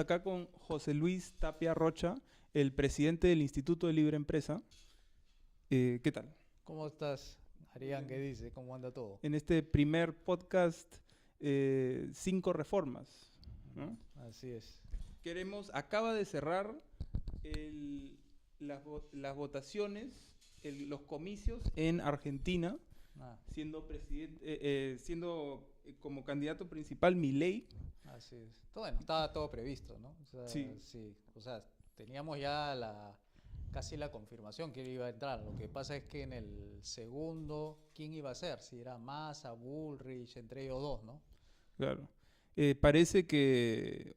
acá con José Luis Tapia Rocha, el presidente del Instituto de Libre Empresa. ¿Qué tal? ¿Cómo estás, Arián? ¿Qué dice? ¿Cómo anda todo? En este primer podcast, 5 reformas, ¿no? Así es. Acaba de cerrar las votaciones, los comicios en Argentina, Ah, siendo como candidato principal Milei. así es. Bueno, estaba todo previsto, ¿no? O sea, Sí. sí. O sea, teníamos ya casi la confirmación que él iba a entrar. Lo que pasa es que en el segundo, ¿quién iba a ser? Si era Massa, Bullrich, entre ellos dos, ¿no? Claro. Parece que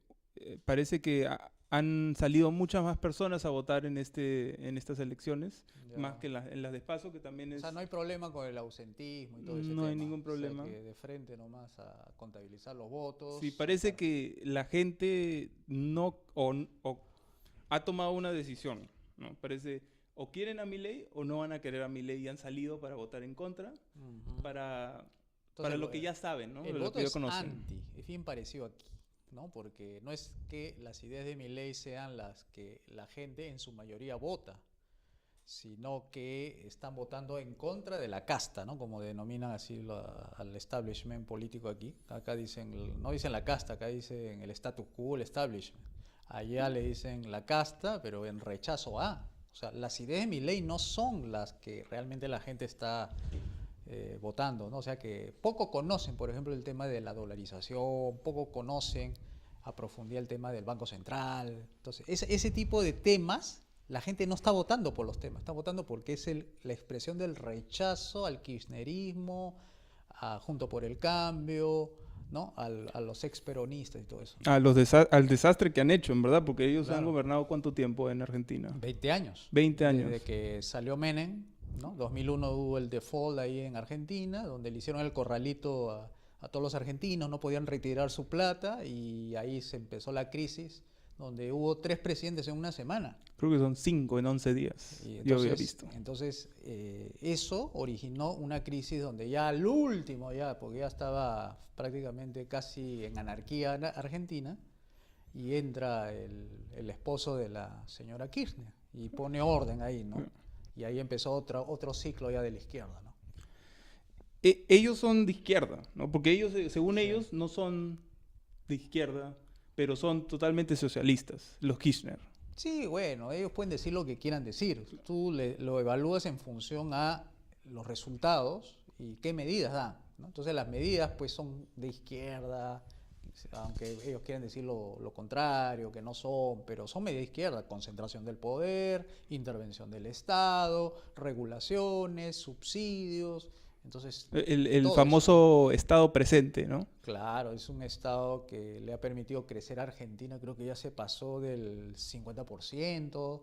han salido muchas más personas a votar en estas elecciones, más Ya. que en las de PASO, que también O es. sea, no hay problema con el ausentismo y todo ese No hay tema. ningún O sea, problema. que de frente nomás a contabilizar los Sí, votos, parece sacar. que la gente no o ha tomado una decisión, ¿no? Parece o quieren a Milei o no van a querer a Milei y han salido para votar en contra, Ujú. para Entonces, lo que ya saben, ¿no? el Lo voto que ya es conocen. anti, es bien parecido aquí, ¿no? Porque no es que las ideas de Milei sean las que la gente en su mayoría vota, sino que están votando en contra de la casta, ¿no? Como denominan así al establishment político aquí. Acá dicen, no dicen la casta, acá dicen el status quo, el establishment. Allá le dicen la casta, pero en rechazo a. O sea, las ideas de Milei no son las que realmente la gente está votando, ¿no? O sea que poco conocen, por ejemplo, el tema de la dolarización, poco conocen a profundidad el tema del Banco Central. Entonces, ese tipo de temas, la gente no está votando por los temas, está votando porque es la expresión del rechazo al kirchnerismo, Junto por el Cambio, ¿no? A los ex peronistas y todo eso, ¿no? Al desastre que han hecho, en verdad, porque ellos han Claro. gobernado ¿cuánto tiempo en Argentina? 20 años, 20 desde años. que salió Menem, ¿no? 2001 hubo el default ahí en Argentina, donde le hicieron el corralito a todos los argentinos, no podían retirar su plata y ahí se empezó la crisis, donde hubo 3 presidentes en una semana. Creo que son 5 en 11 días. Y Yo había visto. entonces eso originó una crisis donde ya al último, porque ya estaba prácticamente casi en anarquía Argentina, y entra el esposo de la señora Kirchner y pone orden ahí, ¿no? Y ahí empezó otro ciclo ya de la izquierda, ¿no? Ellos son de izquierda, ¿no? Porque ellos, según Sí. ellos, no son de izquierda, pero son totalmente socialistas, los Kirchner. Sí, bueno, ellos pueden decir lo que quieran decir. Tú lo evalúas en función a los resultados y qué medidas dan, ¿no? Entonces las medidas pues son de izquierda, aunque ellos quieren decir lo contrario, que no son, pero son medidas de izquierda: concentración del poder, intervención del Estado, regulaciones, subsidios, entonces El todo eso, ¿no? famoso Estado presente, ¿no? Claro, es un Estado que le ha permitido crecer a Argentina, creo que ya se pasó del 50%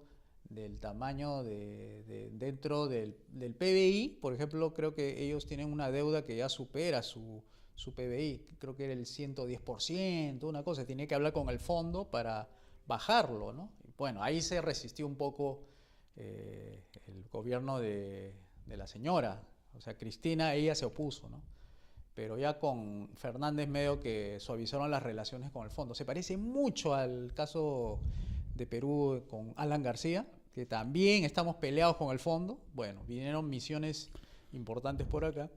del tamaño dentro del PBI. Por ejemplo, creo que ellos tienen una deuda que ya supera su PBI, creo que era el 110%, una cosa. Tiene que hablar con el fondo para bajarlo, ¿no? Y bueno, ahí se resistió un poco el gobierno de la señora, o sea, Cristina, ella se opuso, ¿no? Pero ya con Fernández medio que suavizaron las relaciones con el fondo. Se parece mucho al caso de Perú con Alan García, que también estamos peleados con el fondo. Bueno, vinieron misiones importantes por acá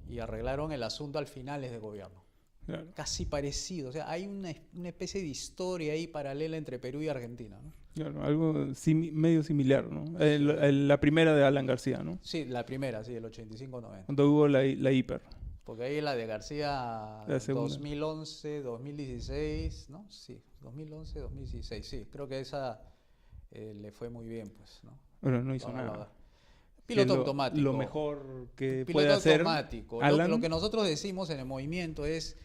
y arreglaron el asunto al finales de gobierno. Claro. Casi parecido, o sea, hay una especie de historia ahí paralela entre Perú y Argentina, ¿no? Claro, algo medio similar, ¿no? Sí. La primera de Alan García, ¿no? Sí, la primera, sí, el 85-90. Cuando hubo la hiper, Porque ahí la de García la segunda. 2011, 2016, ¿no? Sí, 2011, 2016, sí. Creo que esa le fue muy bien, pues, ¿no? Bueno, no hizo Vamos a nada. ver. Que Piloto lo automático. mejor que puede Piloto hacer automático. Alan. Lo que nosotros decimos en el movimiento es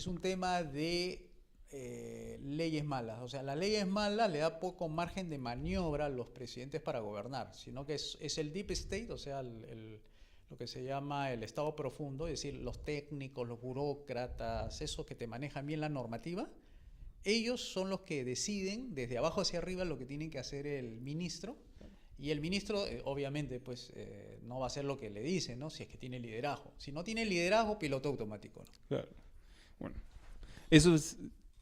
un tema de leyes malas. O sea, la ley es mala, le da poco margen de maniobra a los presidentes para gobernar, sino que es el deep state, o sea, lo que se llama el estado profundo, es decir, los técnicos, los burócratas, esos que te manejan bien la normativa. Ellos son los que deciden desde abajo hacia arriba lo que tiene que hacer el ministro. Y el ministro, obviamente, pues no va a hacer lo que le dicen, ¿no? Si es que tiene liderazgo. Si no tiene liderazgo, piloto automático, ¿no? Claro. Bueno, eso es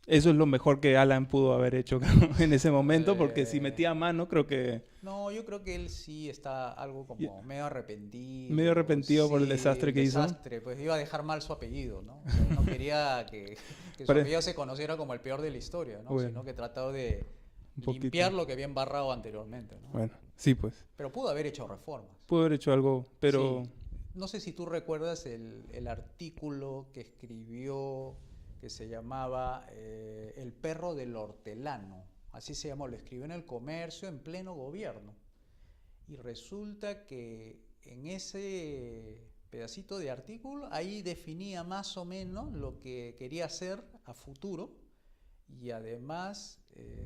Eso es lo mejor que Alan pudo haber hecho en ese momento, porque si metía a mano, creo que... No, yo creo que él sí está algo como medio arrepentido. Medio arrepentido por el desastre que hizo. Pues iba a dejar mal su apellido, ¿no? O sea, no quería que su apellido se conociera como el peor de la historia, ¿no? Bueno. Sino que trataba de limpiar lo que había embarrado anteriormente, ¿no? Bueno, sí, pues. Pero pudo haber hecho reformas. Pudo haber hecho algo, pero... Sí. No sé si tú recuerdas el artículo que escribió, que se llamaba El perro del hortelano. Así se llamó, lo escribió en El Comercio en pleno gobierno. Y resulta que en ese pedacito de artículo, ahí definía más o menos lo que quería hacer a futuro, y además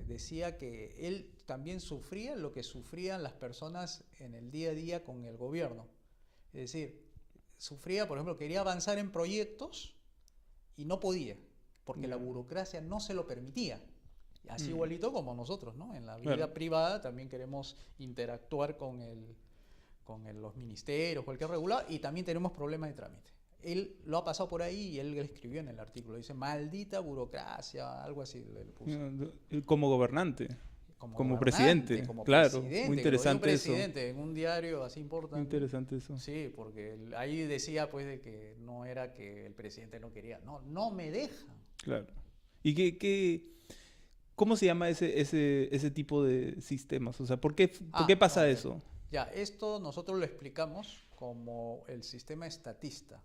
decía que él también sufría lo que sufrían las personas en el día a día con el gobierno. Es decir, sufría, por ejemplo, quería avanzar en proyectos y no podía, porque la burocracia no se lo permitía. Así igualito como nosotros, ¿no? En la vida privada también queremos interactuar con los ministerios, cualquier regulado, y también tenemos problemas de trámite. Él lo ha pasado por ahí y él escribió en el artículo, dice, maldita burocracia, algo así le puso. Como gobernante. Como presidente, claro, muy interesante eso. En un diario así importante. Interesante eso. Sí, porque ahí decía pues de que no era que el presidente no quería, no me deja. Claro. ¿Y cómo se llama ese tipo de sistemas? O sea, ¿por qué pasa eso? Ya, esto nosotros lo explicamos como el sistema estatista.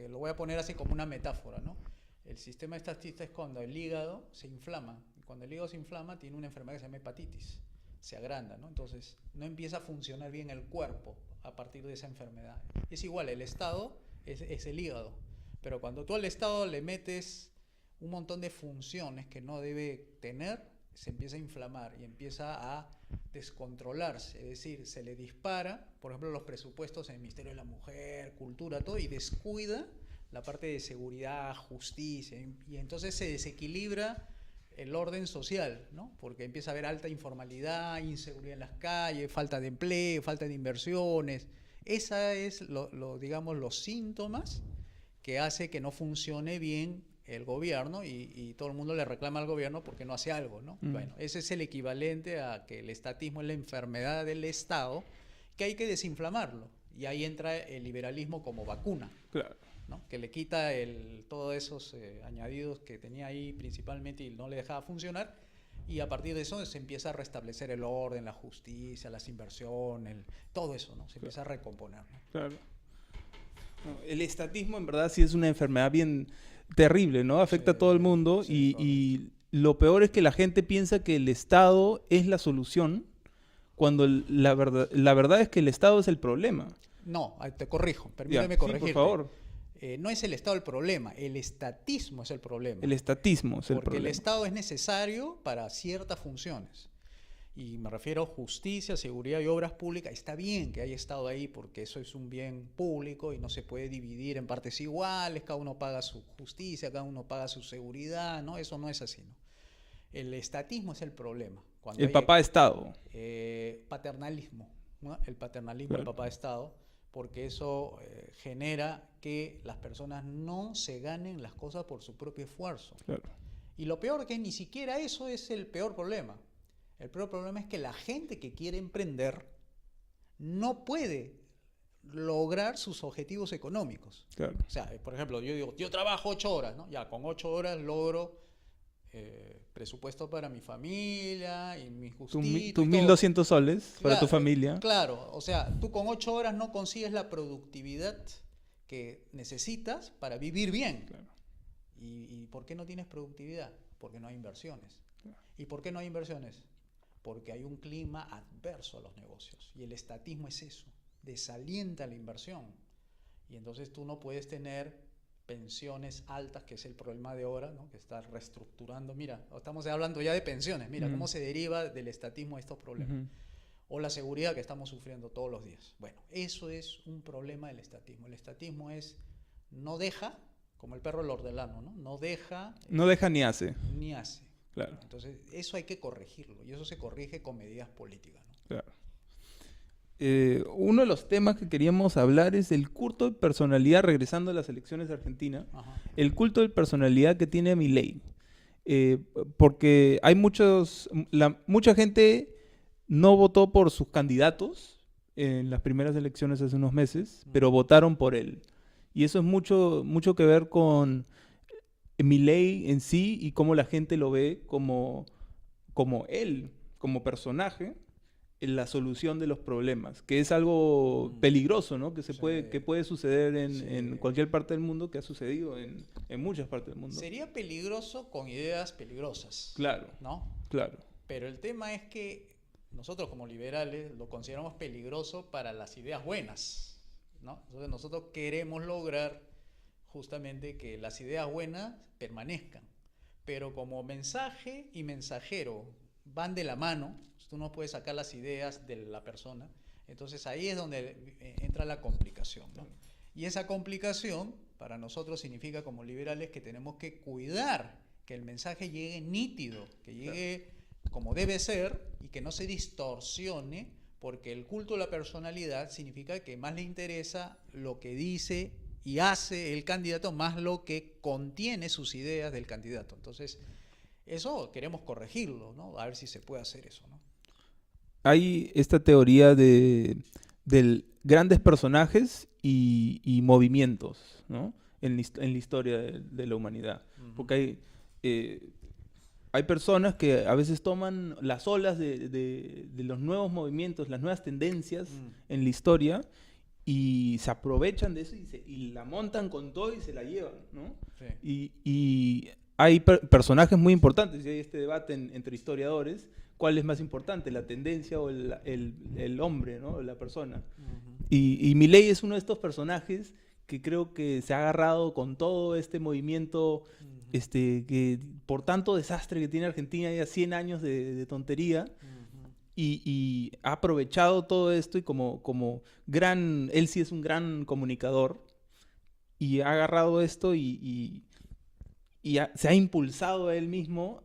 Lo voy a poner así como una metáfora, ¿no? El sistema estatista es cuando el hígado se inflama. Cuando el hígado se inflama, tiene una enfermedad que se llama hepatitis. Se agranda, ¿no? Entonces, no empieza a funcionar bien el cuerpo a partir de esa enfermedad. Es igual, el Estado es el hígado. Pero cuando tú al Estado le metes un montón de funciones que no debe tener, se empieza a inflamar y empieza a descontrolarse. Es decir, se le dispara, por ejemplo, los presupuestos en el Ministerio de la Mujer, Cultura, todo, y descuida la parte de seguridad, justicia, y entonces se desequilibra el orden social, ¿no? Porque empieza a haber alta informalidad, inseguridad en las calles, falta de empleo, falta de inversiones. Esa es digamos, los síntomas que hace que no funcione bien el gobierno y todo el mundo le reclama al gobierno porque no hace algo, ¿no? Bueno, ese es el equivalente a que el estatismo es la enfermedad del Estado, que hay que desinflamarlo. Y ahí entra el liberalismo como vacuna. Claro. ¿No? Que le quita todos esos añadidos que tenía ahí principalmente y no le dejaba funcionar, y a partir de eso se empieza a restablecer el orden, la justicia, las inversiones, todo eso, ¿no? Se empieza a recomponer, ¿no? Claro. No, el estatismo en verdad sí es una enfermedad bien terrible, ¿no? Afecta a todo el mundo y lo peor es que la gente piensa que el Estado es la solución cuando la verdad es que el Estado es el problema. No, te corrijo, permíteme corregirte. Sí, por favor. No es el Estado el problema, el estatismo es el problema. El estatismo es el problema. Porque el Estado es necesario para ciertas funciones. Y me refiero a justicia, seguridad y obras públicas. Está bien que haya Estado ahí porque eso es un bien público y no se puede dividir en partes iguales. Cada uno paga su justicia, cada uno paga su seguridad, ¿no? Eso no es así, ¿no? El estatismo es el problema. Cuando el papá Estado. Paternalismo, ¿no? El paternalismo Claro. del papá Estado. Porque eso genera que las personas no se ganen las cosas por su propio esfuerzo. Claro. Y lo peor que ni siquiera eso es el peor problema. El peor problema es que la gente que quiere emprender no puede lograr sus objetivos económicos. Claro. O sea, por ejemplo, yo digo, yo trabajo 8 horas, ¿no? Ya, con 8 horas logro presupuesto para mi familia y mi justicia. Tus 1.200 soles para tu familia. Claro, o sea, tú con 8 horas no consigues la productividad que necesitas para vivir bien. Claro. ¿Y por qué no tienes productividad? Porque no hay inversiones. Claro. ¿Y por qué no hay inversiones? Porque hay un clima adverso a los negocios. Y el estatismo es eso, desalienta la inversión. Y entonces tú no puedes tener pensiones altas, que es el problema de ahora, ¿no? Que está reestructurando. Mira, estamos hablando ya de pensiones. Mira cómo se deriva del estatismo estos problemas. O la seguridad que estamos sufriendo todos los días. Bueno, eso es un problema del estatismo. El estatismo no deja, como el perro del hortelano, ¿no? No deja ni hace. Ni hace. Claro. Entonces, eso hay que corregirlo. Y eso se corrige con medidas políticas, ¿no? Claro. Uno de los temas que queríamos hablar es el culto de personalidad, regresando a las elecciones de Argentina. Ajá. El culto de personalidad que tiene Milei. eh, porque hay mucha gente no votó por sus candidatos en las primeras elecciones hace unos meses, pero votaron por él. Y eso es mucho que ver con Milei en sí y cómo la gente lo ve como él, como personaje, en la solución de los problemas, que es algo peligroso, ¿no? Sí, Que puede suceder en sí. cualquier parte del mundo, que ha sucedido en muchas partes del mundo. Sería peligroso con ideas peligrosas, Claro, ¿no? claro. Pero el tema es que nosotros como liberales lo consideramos peligroso para las ideas buenas, ¿no? Entonces nosotros queremos lograr justamente que las ideas buenas permanezcan. Pero como mensaje y mensajero van de la mano, tú no puedes sacar las ideas de la persona, entonces ahí es donde entra la complicación, ¿no? Y esa complicación para nosotros significa como liberales que tenemos que cuidar que el mensaje llegue nítido, que llegue como debe ser y que no se distorsione, porque el culto a la personalidad significa que más le interesa lo que dice y hace el candidato más lo que contiene sus ideas del candidato. Entonces, eso queremos corregirlo, ¿no? A ver si se puede hacer eso, ¿no? Hay esta teoría de grandes personajes y movimientos, ¿no? En la historia de la humanidad. Porque hay personas que a veces toman las olas de los nuevos movimientos, las nuevas tendencias en la historia y se aprovechan de eso y la montan con todo y se la llevan, ¿no? Sí. Y hay personajes muy importantes y hay este debate entre historiadores, ¿cuál es más importante, la tendencia o el hombre, ¿no? La persona? Y Milei es uno de estos personajes que creo que se ha agarrado con todo este movimiento, que por tanto desastre que tiene Argentina, ya 100 años de tontería, y ha aprovechado todo esto y él sí es un gran comunicador, y ha agarrado esto se ha impulsado a él mismo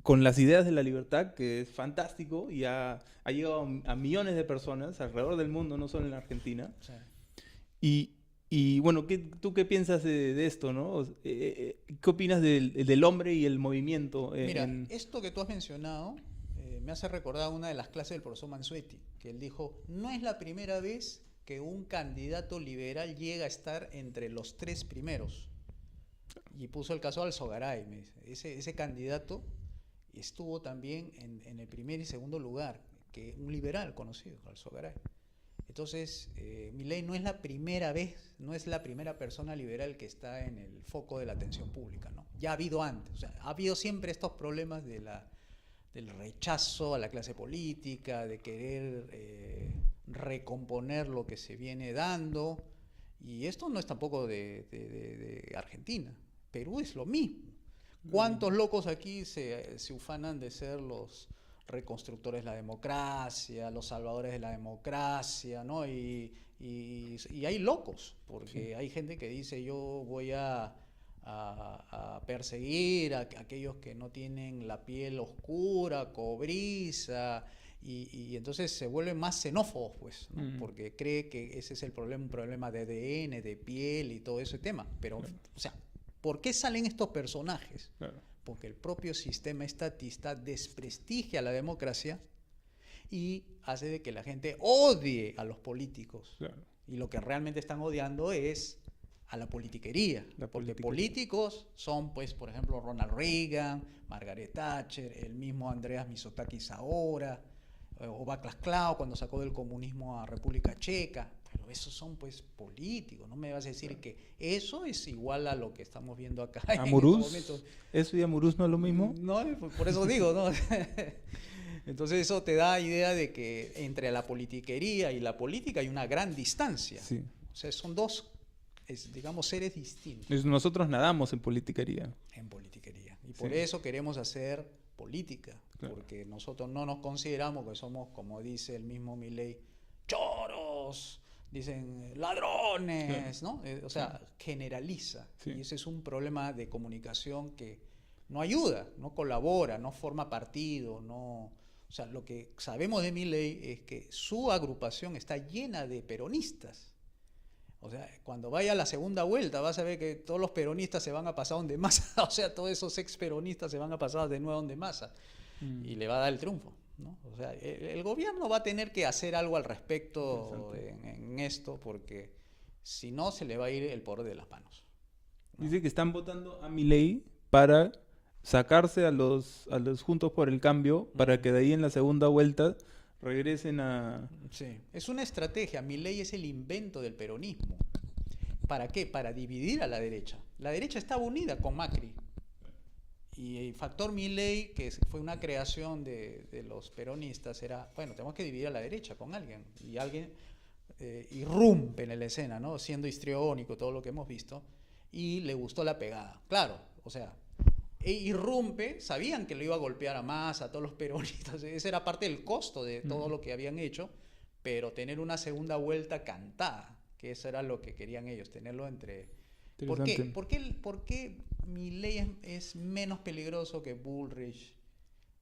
con las ideas de la libertad, que es fantástico, y ha llegado a millones de personas alrededor del mundo, no solo en la Argentina. Sí. Y bueno, ¿tú qué piensas de esto, no? ¿Qué opinas del hombre y el movimiento? Mira, esto que tú has mencionado me hace recordar una de las clases del profesor Mansuetti, que él dijo, no es la primera vez que un candidato liberal llega a estar entre los 3 primeros. Y puso el caso de Alzogaray, me dice. Ese candidato estuvo también en el primer y segundo lugar, que un liberal conocido, Alzogaray. Entonces, Milei no es la primera vez, no es la primera persona liberal que está en el foco de la atención pública, ¿no? Ya ha habido antes, o sea, ha habido siempre estos problemas del rechazo a la clase política, de querer recomponer lo que se viene dando, y esto no es tampoco de Argentina. Perú es lo mismo. ¿Cuántos locos aquí se ufanan de ser los reconstructores de la democracia, los salvadores de la democracia, ¿no? Y hay locos, porque hay gente que dice yo voy a perseguir a aquellos que no tienen la piel oscura, cobriza, y entonces se vuelven más xenófobos, pues, ¿no? Porque cree que ese es el problema, un problema de ADN, de piel y todo ese tema. Pero, o sea, ¿por qué salen estos personajes? Claro. Porque el propio sistema estatista desprestigia la democracia y hace de que la gente odie a los políticos. Claro. Y lo que realmente están odiando es a la politiquería. Porque políticos son, pues, por ejemplo, Ronald Reagan, Margaret Thatcher, el mismo Andreas Mitsotakis ahora, o Václav Klaus cuando sacó del comunismo a República Checa. Pero esos son, pues, políticos. No me vas a decir que eso es igual a lo que estamos viendo acá. ¿Amurús? ¿Eso y Amurús no es lo mismo? No, por eso digo, ¿no? Entonces eso te da idea de que entre la politiquería y la política hay una gran distancia. Sí. O sea, son dos, digamos, seres distintos. Nosotros nadamos en politiquería. En politiquería. Y por eso queremos hacer política. Claro. Porque nosotros no nos consideramos que somos, como dice el mismo Milei, choros, dicen ladrones, ¿no? O sea, generaliza. Sí. Y ese es un problema de comunicación que no ayuda, no colabora, no forma partido, no... O sea, lo que sabemos de Milei es que su agrupación está llena de peronistas. O sea, cuando vaya a la segunda vuelta vas a ver que todos los peronistas se van a pasar donde Massa, o sea, todos esos ex peronistas se van a pasar de nuevo donde Massa y le va a dar el triunfo, ¿no? O sea, el gobierno va a tener que hacer algo al respecto en esto, porque si no se le va a ir el poder de las manos, ¿no? Dice que están votando a Milei para sacarse a los Juntos por el Cambio, para que de ahí en la segunda vuelta regresen a... Sí, es una estrategia. Milei es el invento del peronismo. ¿Para qué? Para dividir a la derecha. La derecha estaba unida con Macri. Y el factor Milei, que fue una creación de los peronistas, era, bueno, tenemos que dividir a la derecha con alguien. Y alguien irrumpe en la escena, ¿no? Siendo histriónico, todo lo que hemos visto, y le gustó la pegada. Claro, o sea, irrumpe, sabían que lo iba a golpear a Massa, a todos los peronistas, ese era parte del costo de todo lo que habían hecho, pero tener una segunda vuelta cantada, que eso era lo que querían ellos, tenerlo entre... ¿Por qué? ¿Por qué Milei es menos peligroso que Bullrich?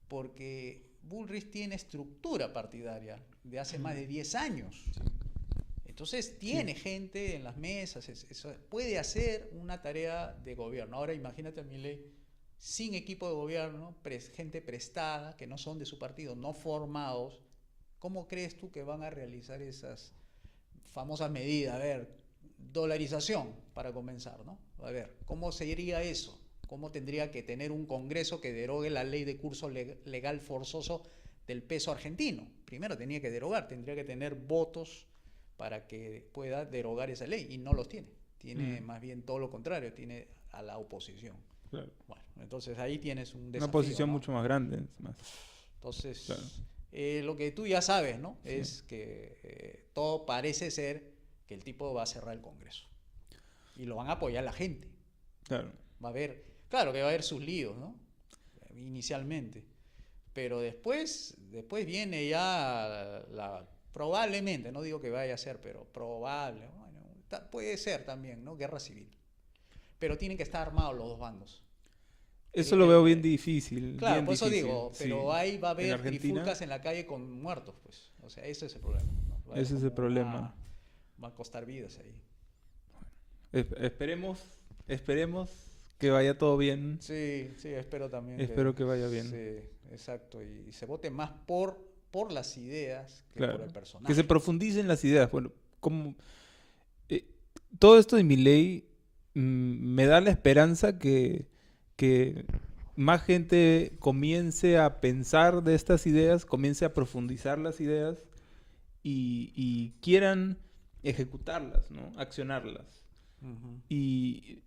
Porque Bullrich tiene estructura partidaria de hace más de 10 años. Entonces tiene gente en las mesas, puede hacer una tarea de gobierno. Ahora imagínate a Milei sin equipo de gobierno, gente prestada, que no son de su partido, no formados. ¿Cómo crees tú que van a realizar esas famosas medidas? A ver, dolarización para comenzar, ¿no? A ver, ¿cómo sería eso? ¿Cómo tendría que tener un Congreso que derogue la ley de curso legal forzoso del peso argentino? Primero tenía que derogar, tendría que tener votos para que pueda derogar esa ley, y no los tiene. Tiene más bien todo lo contrario, tiene a la oposición. Claro. Bueno, entonces ahí tienes un desafío, Una posición, ¿no? mucho más grande. Más. Entonces, Claro. Lo que tú ya sabes, ¿no? Sí. Es que todo parece ser que el tipo va a cerrar el Congreso. Y lo van a apoyar la gente. Claro. Va a haber, claro que va a haber sus líos, ¿no? Inicialmente. Pero después viene ya probablemente, no digo que vaya a ser, pero probable, bueno, puede ser también, ¿no? Guerra civil. Pero tienen que estar armados los dos bandos. Eso lo veo bien difícil. Claro, bien por eso difícil, digo, pero sí. ahí va a haber Argentina, trifulcas en la calle con muertos, pues. O sea, ese es el problema, ¿no? Ese es el problema. Va a costar vidas ahí. Esperemos que vaya todo bien. Sí, espero también. Espero que vaya bien. Sí, exacto. Y se vote más por las ideas que Claro, por el personaje. que se profundicen las ideas. Bueno, como todo esto de Milei me da la esperanza que más gente comience a pensar de estas ideas, comience a profundizar las ideas y quieran ejecutarlas, ¿no? Accionarlas. Uh-huh. Y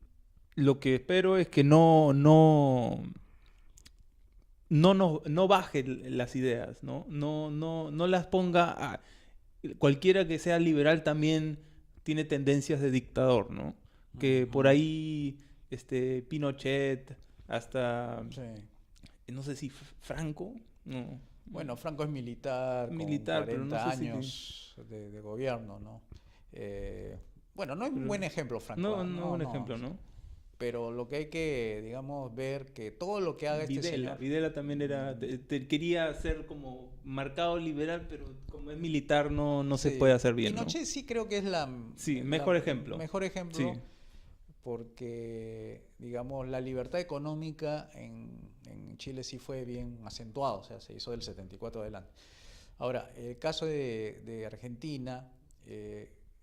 lo que espero es que no baje las ideas, ¿no? No las ponga a... Cualquiera que sea liberal también tiene tendencias de dictador, ¿no? Que por ahí Pinochet, hasta no sé si Franco, no. Bueno, Franco es militar con 40 pero no sé años de gobierno, ¿no? Bueno, no es un buen ejemplo, Franco. No es un ejemplo, ¿no? Pero lo que hay que, digamos, ver que todo lo que haga este señor... Videla también era... quería ser como marcado liberal, pero como es militar no se puede hacer bien, Pinochet, ¿no? Sí creo que es mejor ejemplo. Mejor ejemplo, sí. Porque, digamos, la libertad económica en Chile sí fue bien acentuada, o sea, se hizo del 74 adelante. Ahora, el caso de Argentina...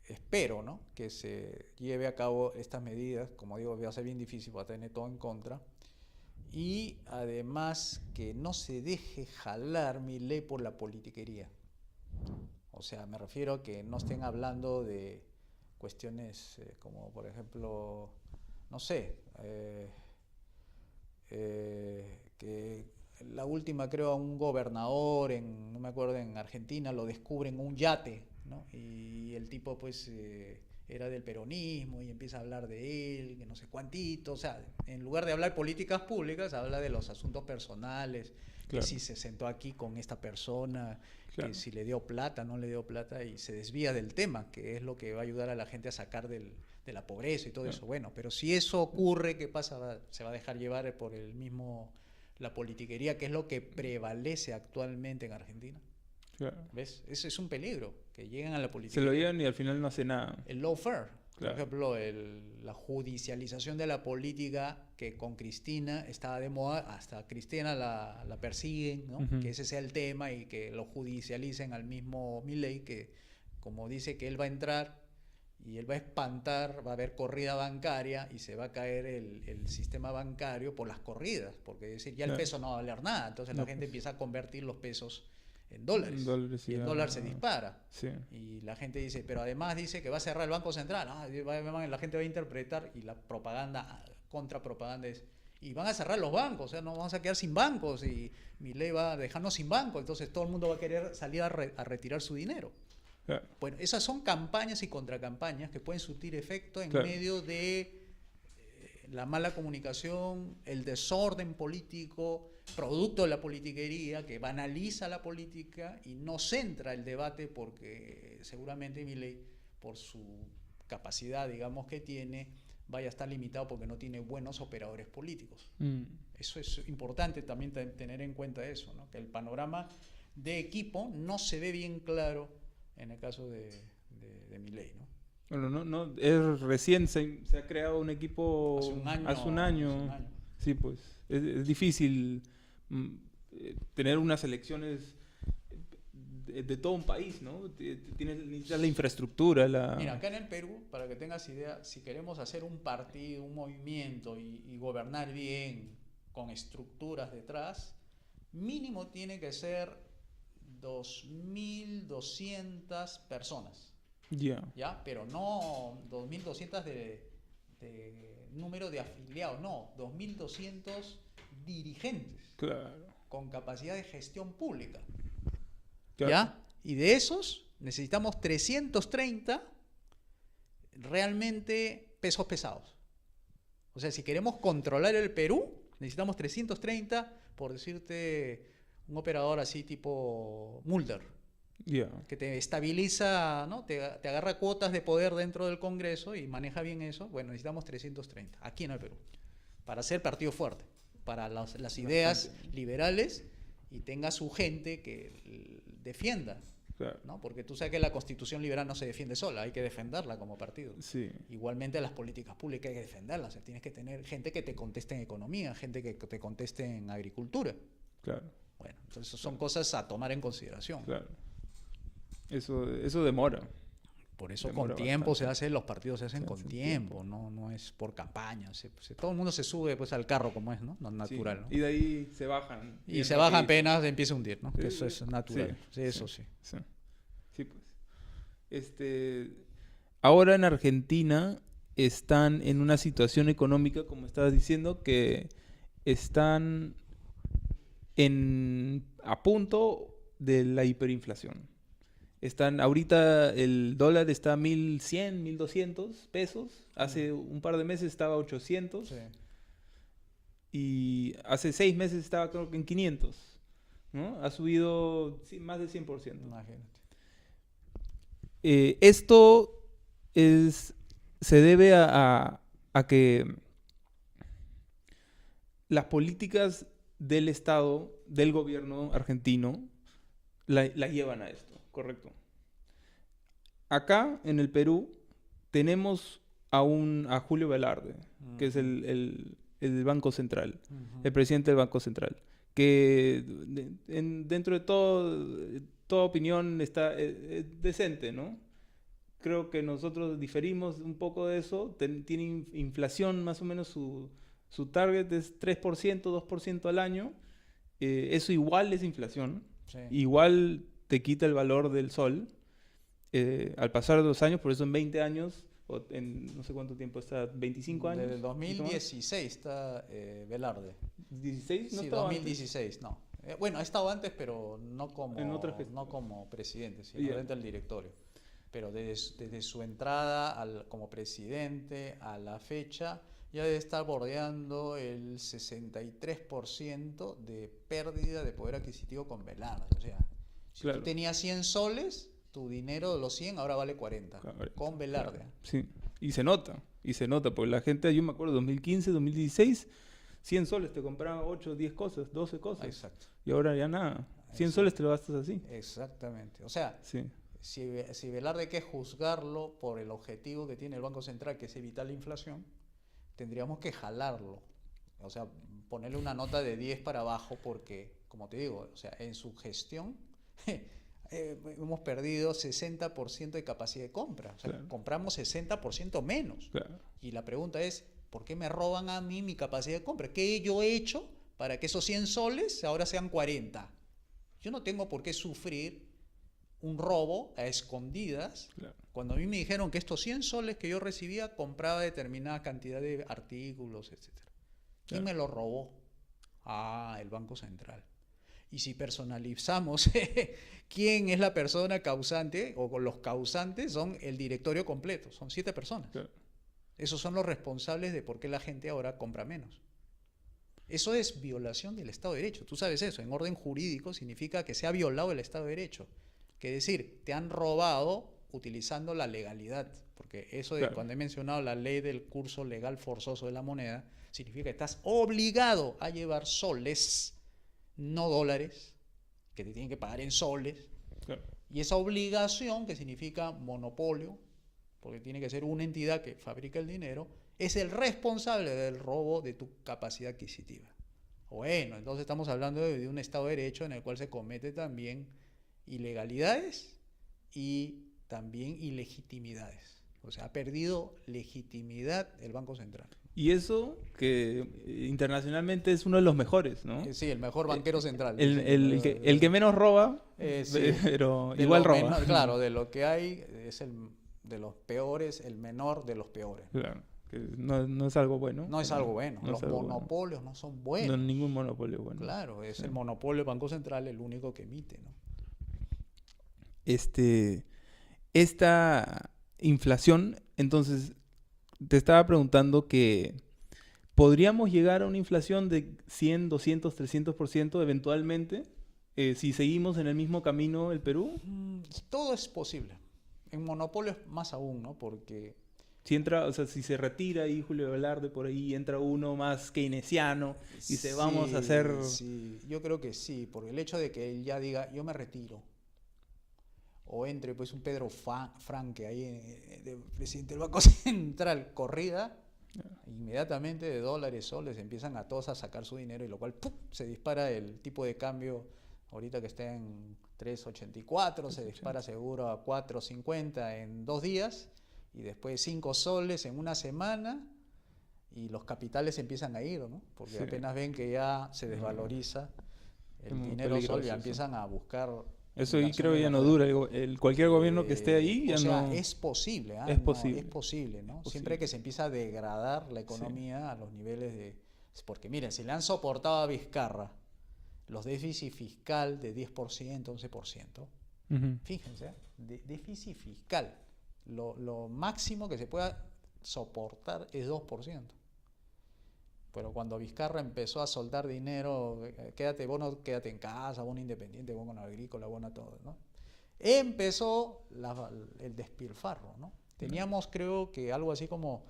espero, ¿no?, que se lleve a cabo estas medidas. Como digo, va a ser bien difícil, va a tener todo en contra, y además que no se deje jalar Milei por la politiquería. O sea, me refiero a que no estén hablando de cuestiones como, por ejemplo, no sé, que la última, creo, a un gobernador no me acuerdo, en Argentina, lo descubren en un yate, ¿no? Y el tipo pues era del peronismo y empieza a hablar de él, que no sé cuántito. O sea, en lugar de hablar políticas públicas, habla de los asuntos personales, claro, que si se sentó aquí con esta persona, claro, que si le dio plata, no le dio plata, y se desvía del tema, que es lo que va a ayudar a la gente a sacar de la pobreza y todo, claro, eso. Bueno, pero si eso ocurre, ¿qué pasa? Se va a dejar llevar por la politiquería, que es lo que prevalece actualmente en Argentina. Claro. ¿Ves? Ese es un peligro, que lleguen a la política. Se lo llevan y al final no hace nada. El lawfare. Claro. Por ejemplo, la judicialización de la política, que con Cristina estaba de moda, hasta Cristina la persiguen, ¿no? Ujú. Que ese sea el tema y que lo judicialicen al mismo Milei, que como dice que él va a entrar y él va a espantar, va a haber corrida bancaria y se va a caer el sistema bancario por las corridas, porque es decir, ya el Claro. peso no va a valer nada, entonces No, la gente pues. empieza a convertir los pesos en dólares, Dólares y el ya. dólar se dispara. Sí. Y la gente dice, pero además dice que va a cerrar el Banco Central. La gente va a interpretar, y la propaganda, contrapropaganda es, y van a cerrar los bancos, o sea, nos vamos a quedar sin bancos y Milei va a dejarnos sin banco, entonces todo el mundo va a querer salir a retirar su dinero. Claro. Bueno, esas son campañas y contracampañas que pueden surtir efecto en Claro. medio de la mala comunicación, el desorden político, producto de la politiquería, que banaliza la política y no centra el debate, porque seguramente Milei, por su capacidad, digamos, que tiene, vaya a estar limitado porque no tiene buenos operadores políticos. Eso es importante también tener en cuenta eso, ¿no? Que el panorama de equipo no se ve bien claro en el caso de Milei, ¿no? Bueno, no, es recién se ha creado un equipo Hace un año. hace un año. Sí, pues es difícil tener unas elecciones de todo un país, ¿no? Necesitas la infraestructura, Mira, acá en el Perú, para que tengas idea, si queremos hacer un partido, un movimiento y gobernar bien, con estructuras detrás, mínimo tiene que ser 2.200 personas. ¿Ya? Pero no 2.200 de número de afiliados, no, 2.200 dirigentes. Claro. Con capacidad de gestión pública. Claro. ¿Ya? Y de esos necesitamos 330 realmente pesos pesados. O sea, si queremos controlar el Perú, necesitamos 330, por decirte, un operador así tipo Mulder. Que te estabiliza, ¿no? Te agarra cuotas de poder dentro del Congreso y maneja bien eso. Bueno, necesitamos 330 aquí en el Perú para ser partido fuerte, para las ideas liberales, y tenga su gente que defienda. Claro. ¿No? Porque tú sabes que la Constitución liberal no se defiende sola, hay que defenderla como partido. Sí. Igualmente las políticas públicas hay que defenderlas, o sea, tienes que tener gente que te conteste en economía, gente que te conteste en agricultura. Claro. Bueno, entonces son cosas a tomar en consideración. Claro. Eso demora. Por eso Demora con tiempo bastante. se hacen, los partidos se hacen con tiempo, no es por campaña. Todo el mundo se sube pues al carro como es, ¿no? No es natural, Sí. ¿no? Y de ahí se bajan. Y se bajan apenas empieza a hundir, ¿no? Que eso es natural. Sí, Eso sí. Sí, pues. Ahora en Argentina están en una situación económica, como estabas diciendo, que están a punto de la hiperinflación. Ahorita el dólar está a 1.100, 1.200 pesos. Hace un par de meses estaba a 800. Sí. Y hace 6 meses estaba creo que en 500. ¿No? Ha subido más del 100%. Imagínate. Esto se debe a que las políticas del Estado, del gobierno argentino, la llevan a esto, correcto. Acá, en el Perú, tenemos a Julio Velarde, que es el Banco Central, el presidente del Banco Central, que dentro de toda opinión está decente, ¿no? Creo que nosotros diferimos un poco de eso. Tiene inflación, más o menos su target es 3%, 2% al año. Eso igual es inflación. Sí. Igual te quita el valor del sol. Al pasar de los años, por eso en 20 años, o en no sé cuánto tiempo está, 25 años. Desde el 2016 está Velarde. ¿16? ¿No Sí, estaba 2016, no. Bueno, ha estado antes, pero no como, En otra gestión. no como presidente, sino Yeah. dentro del directorio. Pero desde su entrada como presidente a la fecha, ya debe estar bordeando el 63% de pérdida de poder adquisitivo con Velarde. O sea, si Claro. tú tenías 100 soles, tu dinero de los 100 ahora vale 40, con Velarde. Claro, sí. Y se nota, porque la gente, yo me acuerdo, 2015, 2016, 100 soles te compraba 8, 10 cosas, 12 cosas. Exacto. Y ahora ya nada. 100 soles te lo gastas así. Exactamente. O sea, Sí. si Velarde hay que juzgarlo por el objetivo que tiene el Banco Central, que es evitar la inflación, tendríamos que jalarlo. O sea, ponerle una nota de 10 para abajo porque, como te digo, o sea, en su gestión hemos perdido 60% de capacidad de compra. O sea, Claro. compramos 60% menos. Claro. Y la pregunta es, ¿por qué me roban a mí mi capacidad de compra? ¿Qué yo he hecho para que esos 100 soles ahora sean 40? Yo no tengo por qué sufrir un robo a escondidas. Claro. Cuando a mí me dijeron que estos 100 soles que yo recibía compraba determinada cantidad de artículos, etc. ¿Quién me lo robó? Ah, el Banco Central. Y si personalizamos quién es la persona causante, o los causantes son el directorio completo, son 7 personas. Claro. Esos son los responsables de por qué la gente ahora compra menos. Eso es violación del Estado de Derecho. Tú sabes eso, en orden jurídico significa que se ha violado el Estado de Derecho. Que es decir, te han robado utilizando la legalidad. Porque eso de Claro. cuando he mencionado la ley del curso legal forzoso de la moneda, significa que estás obligado a llevar soles, no dólares, que te tienen que pagar en soles. Claro. Y esa obligación, que significa monopolio, porque tiene que ser una entidad que fabrica el dinero, es el responsable del robo de tu capacidad adquisitiva. Bueno, entonces estamos hablando de un Estado de Derecho en el cual se comete también ilegalidades y también ilegitimidades. O sea, ha perdido legitimidad el Banco Central. Y eso que internacionalmente es uno de los mejores, ¿no? Sí, el mejor banquero central. El que menos roba, sí, pero de igual lo roba. menor, claro, de lo que hay es de los peores, el menor de los peores. Claro, que no es algo bueno. No es algo bueno. No es Los algo bueno. monopolios no son No, buenos. ningún monopolio es bueno. Claro, es Sí. el monopolio del Banco Central el único que emite, ¿no? Esta inflación, entonces, te estaba preguntando que ¿podríamos llegar a una inflación de 100, 200, 300% eventualmente si seguimos en el mismo camino el Perú? Todo es posible. En monopolios más aún, ¿no? Porque Si entra, o sea, si se retira ahí Julio Velarde por ahí, entra uno más keynesiano y se vamos a hacer... Sí, yo creo que sí, por el hecho de que él ya diga, yo me retiro. O entre pues un Pedro Franque ahí, de presidente del Banco Central, corrida, inmediatamente de dólares, soles, empiezan a todos a sacar su dinero y lo cual ¡pum!, se dispara el tipo de cambio. Ahorita que está en 3.84, se dispara seguro a 4.50 en 2 días y después 5 soles en una semana y los capitales empiezan a ir, ¿no? Porque Sí. apenas ven que ya se desvaloriza el Es muy dinero sol, peligroso ya eso. empiezan a buscar... Eso ahí inversiones creo que ya no afuera. dura. Cualquier gobierno que esté ahí ya O sea, no... es posible, ¿ah? Es posible. Es posible, ¿no? Posible. Siempre que se empieza a degradar la economía a los niveles de... Porque miren, si le han soportado a Vizcarra los déficits fiscal de 10%, 11%, Ujú. fíjense, déficit fiscal, lo máximo que se pueda soportar es 2%. Pero cuando Vizcarra empezó a soltar dinero, quédate, bono, quédate en casa, bono independiente, bono agrícola, bono todo, ¿no? Empezó el despilfarro, ¿no? Teníamos, creo que algo así como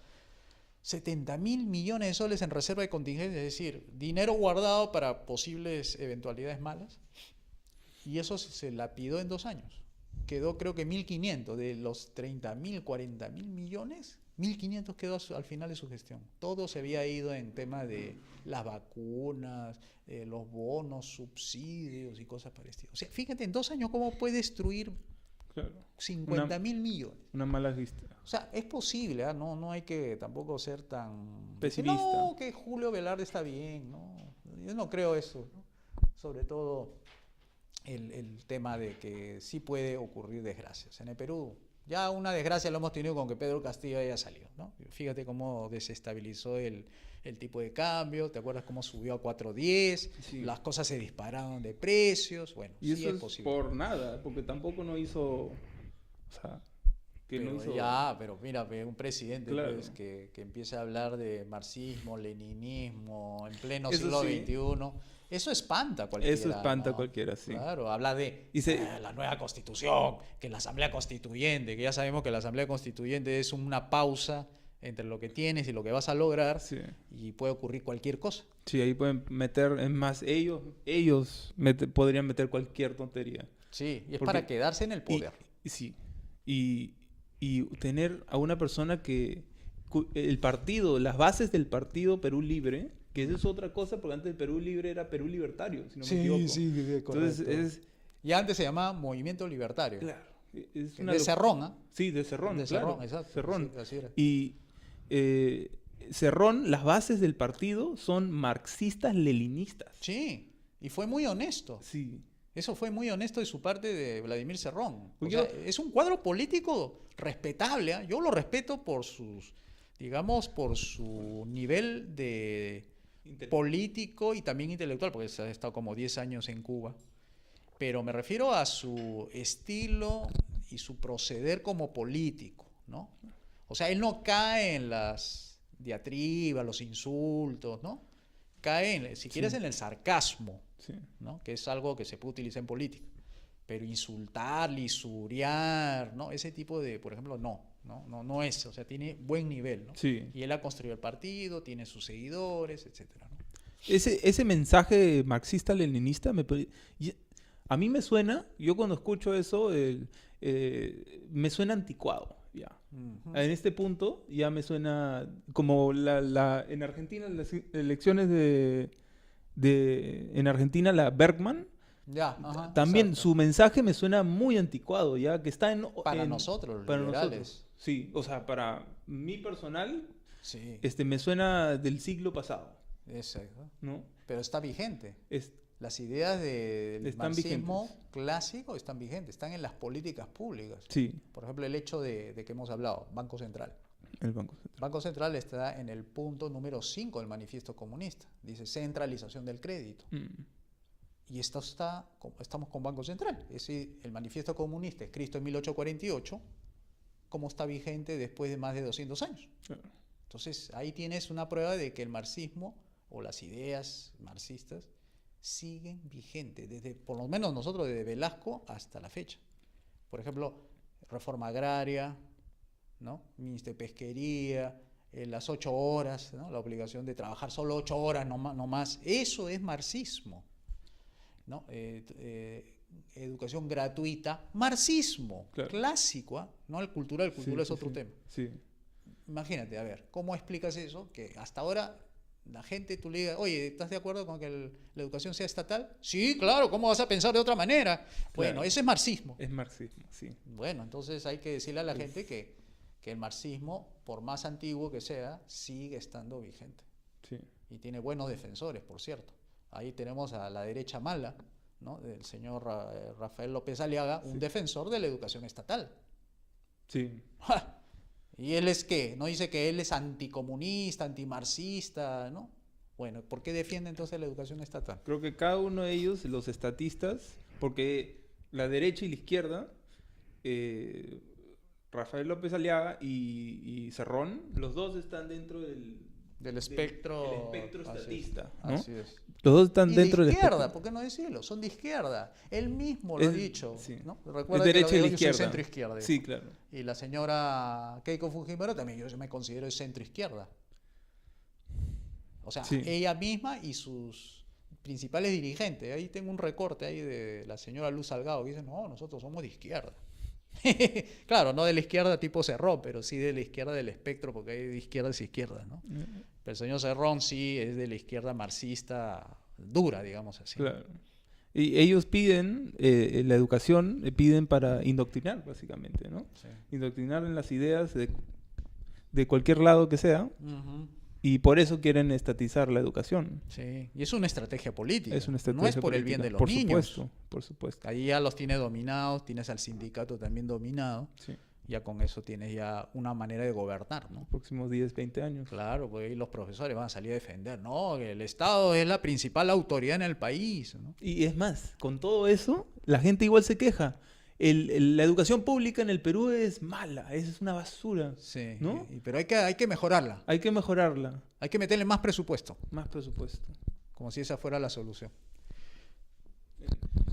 70.000 millones de soles en reserva de contingencia, es decir, dinero guardado para posibles eventualidades malas, y eso se lapidó en 2 años. Quedó creo que 1.500 de los 30.000, 40.000 millones. 1.500 quedó al final de su gestión. Todo se había ido en tema de las vacunas, los bonos, subsidios y cosas por el estilo. O sea, fíjate, en 2 años cómo puede destruir Claro. 50.000 millones. Una mala vista. O sea, es posible, ¿ah? No hay que tampoco ser tan... Pesimista. No, que Julio Velarde está bien, ¿no? Yo no creo eso, ¿no? Sobre todo el tema de que sí puede ocurrir desgracias. En el Perú ya una desgracia lo hemos tenido con que Pedro Castillo haya salido, ¿no? Fíjate cómo desestabilizó el tipo de cambio, ¿te acuerdas cómo subió a 4.10? Sí. Las cosas se dispararon de precios, bueno, Y sí eso es es posible. por nada, porque tampoco no hizo... O sea, que Pero no hizo... ya, pero mira, un presidente Claro. pues, que empiece a hablar de marxismo, leninismo en pleno Eso siglo sí. XXI, eso espanta a cualquiera. Eso espanta a ¿no? cualquiera, sí. Claro, habla de Y la nueva constitución, que la asamblea constituyente, que ya sabemos que la asamblea constituyente es una pausa entre lo que tienes y lo que vas a lograr, Sí. y puede ocurrir cualquier cosa. Sí, ahí pueden meter, es más, ellos podrían meter cualquier tontería. Sí, y es Porque- para quedarse en el poder. Sí. Y tener a una persona que el partido, las bases del partido Perú Libre, que eso es otra cosa, porque antes el Perú Libre era Perú Libertario, si no me equivoco. correcto. Entonces Y antes se llamaba Movimiento Libertario. claro, es De Cerrón, ¿ah? Sí, de Cerrón, De claro. Cerrón, exacto. Cerrón. Sí, así era. Y Cerrón, las bases del partido son marxistas-leninistas. Sí, y fue muy honesto. Sí. Eso fue muy honesto de su parte de Vladimir Cerrón. O Porque sea, es un cuadro político respetable, ¿ah? Yo lo respeto por sus, digamos, por su nivel de político y también intelectual, porque ha estado como 10 años en Cuba. Pero me refiero a su estilo y su proceder como político, ¿no? O sea, él no cae en las diatribas, los insultos, ¿no? Cae, si quieres, en el sarcasmo, Sí. ¿no? Que es algo que se puede utilizar en política. Pero insultar, lisuriar, ¿no? Ese tipo de, por ejemplo, no es, o sea, tiene buen nivel, ¿no? Sí. Y él ha construido el partido, tiene sus seguidores, etcétera, ¿no? Ese mensaje marxista-leninista a mí me suena, yo cuando escucho eso, me suena anticuado, ya. Uh-huh. En este punto ya me suena como en Argentina las elecciones en Argentina, la Bergman, Ya, ajá, también exacto. su mensaje me suena muy anticuado, ya, que está Para nosotros, los para liberales. nosotros. Sí, o sea, para mí personal, Sí, me suena del siglo pasado, exacto. ¿no? Pero está vigente. Es, Las ideas del Están marxismo vigentes. clásico están vigentes, están en las políticas públicas. sí, Por ejemplo, el hecho de que hemos hablado, Banco Central. el Banco Central. Banco Central está en el punto número 5 del manifiesto comunista. Dice centralización del crédito. Y estamos con Banco Central. Es decir, el manifiesto comunista escrito en 1848, ¿cómo está vigente después de más de 200 años? Claro. Entonces, ahí tienes una prueba de que el marxismo o las ideas marxistas siguen vigentes, desde, por lo menos nosotros, desde Velasco hasta la fecha. Por ejemplo, reforma agraria, ¿no? Ministro de Pesquería, las 8 horas, ¿no? La obligación de trabajar solo 8 horas, no más. Eso es marxismo, ¿no? Educación gratuita, marxismo, claro. Clásico, ¿eh? No el cultural, es otro tema. Sí. Imagínate, a ver, ¿cómo explicas eso? Que hasta ahora la gente, tú le digas, oye, ¿estás de acuerdo con que la educación sea estatal? Sí, claro, ¿cómo vas a pensar de otra manera? Claro. Bueno, eso es marxismo. Es marxismo, sí. Bueno, entonces hay que decirle a la gente que el marxismo, por más antiguo que sea, sigue estando vigente. Sí. Y tiene buenos defensores, por cierto. Ahí tenemos a la derecha mala, ¿no? Del señor Rafael López Aliaga, un defensor de la educación estatal. Sí. ¡Ja! ¿Y él es qué? ¿No dice que él es anticomunista, antimarxista, ¿no? Bueno, ¿por qué defiende entonces la educación estatal? Creo que cada uno de ellos, los estatistas, porque la derecha y la izquierda, Rafael López Aliaga y Cerrón, los dos están dentro del espectro, del espectro estatista, así ¿no? Así es. Los dos están Y dentro de del izquierda, espectro. ¿por qué no decirlo? Son de izquierda. Él mismo lo ha dicho, sí. ¿no? Es Recuerda derecha que y la yo soy izquierda. centro izquierda. Sí, claro. Y la señora Keiko Fujimori también, yo me considero de centro izquierda. O sea, Sí. ella misma y sus principales dirigentes. Ahí tengo un recorte ahí de la señora Luz Salgado que dice, no, nosotros somos de izquierda. Claro, no de la izquierda tipo Cerrón, pero sí de la izquierda del espectro, porque hay de izquierdas y izquierdas, ¿no? Pero el señor Cerrón sí es de la izquierda marxista dura, digamos así. Claro. Y ellos piden la educación, piden para indoctrinar, básicamente, ¿no? Sí. Indoctrinar en las ideas de cualquier lado que sea, Uh-huh. y por eso quieren estatizar la educación. Sí, y es una estrategia política. Es una estrategia no es por el política, bien de los por niños. supuesto, por supuesto. Ahí ya los tienes dominados, tienes al sindicato también dominado. Sí. Ya con eso tienes ya una manera de gobernar, ¿no? Los próximos 10, 20 años. Claro, porque ahí los profesores van a salir a defender. No, que el Estado es la principal autoridad en el país, ¿no? Y es más, con todo eso, la gente igual se queja. La educación pública en el Perú es mala, es una basura. Sí, ¿no? pero hay que mejorarla. Hay que mejorarla. Hay que meterle más presupuesto, Más presupuesto. como si esa fuera la solución.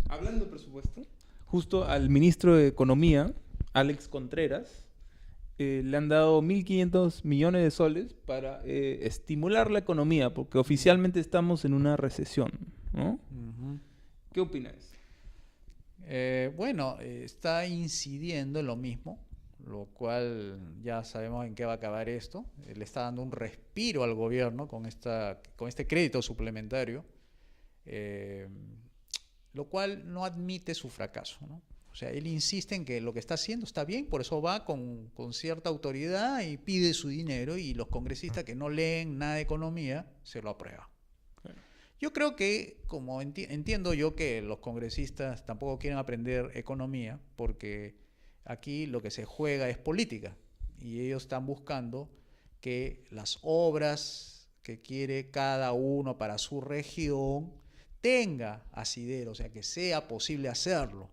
Hablando de presupuesto, justo al ministro de Economía, Alex Contreras, le han dado 1.500 millones de soles para estimular la economía, porque oficialmente estamos en una recesión, ¿no? Uh-huh. ¿Qué opinas? Bueno, está incidiendo en lo mismo, lo cual ya sabemos en qué va a acabar esto. Le está dando un respiro al gobierno con este crédito suplementario, eh, lo cual no admite su fracaso, ¿no? O sea, él insiste en que lo que está haciendo está bien, por eso va con cierta autoridad y pide su dinero, y los congresistas que no leen nada de economía se lo aprueban. Yo creo que, como entiendo yo que los congresistas tampoco quieren aprender economía, porque aquí lo que se juega es política, y ellos están buscando que las obras que quiere cada uno para su región tenga asidero, o sea, que sea posible hacerlo.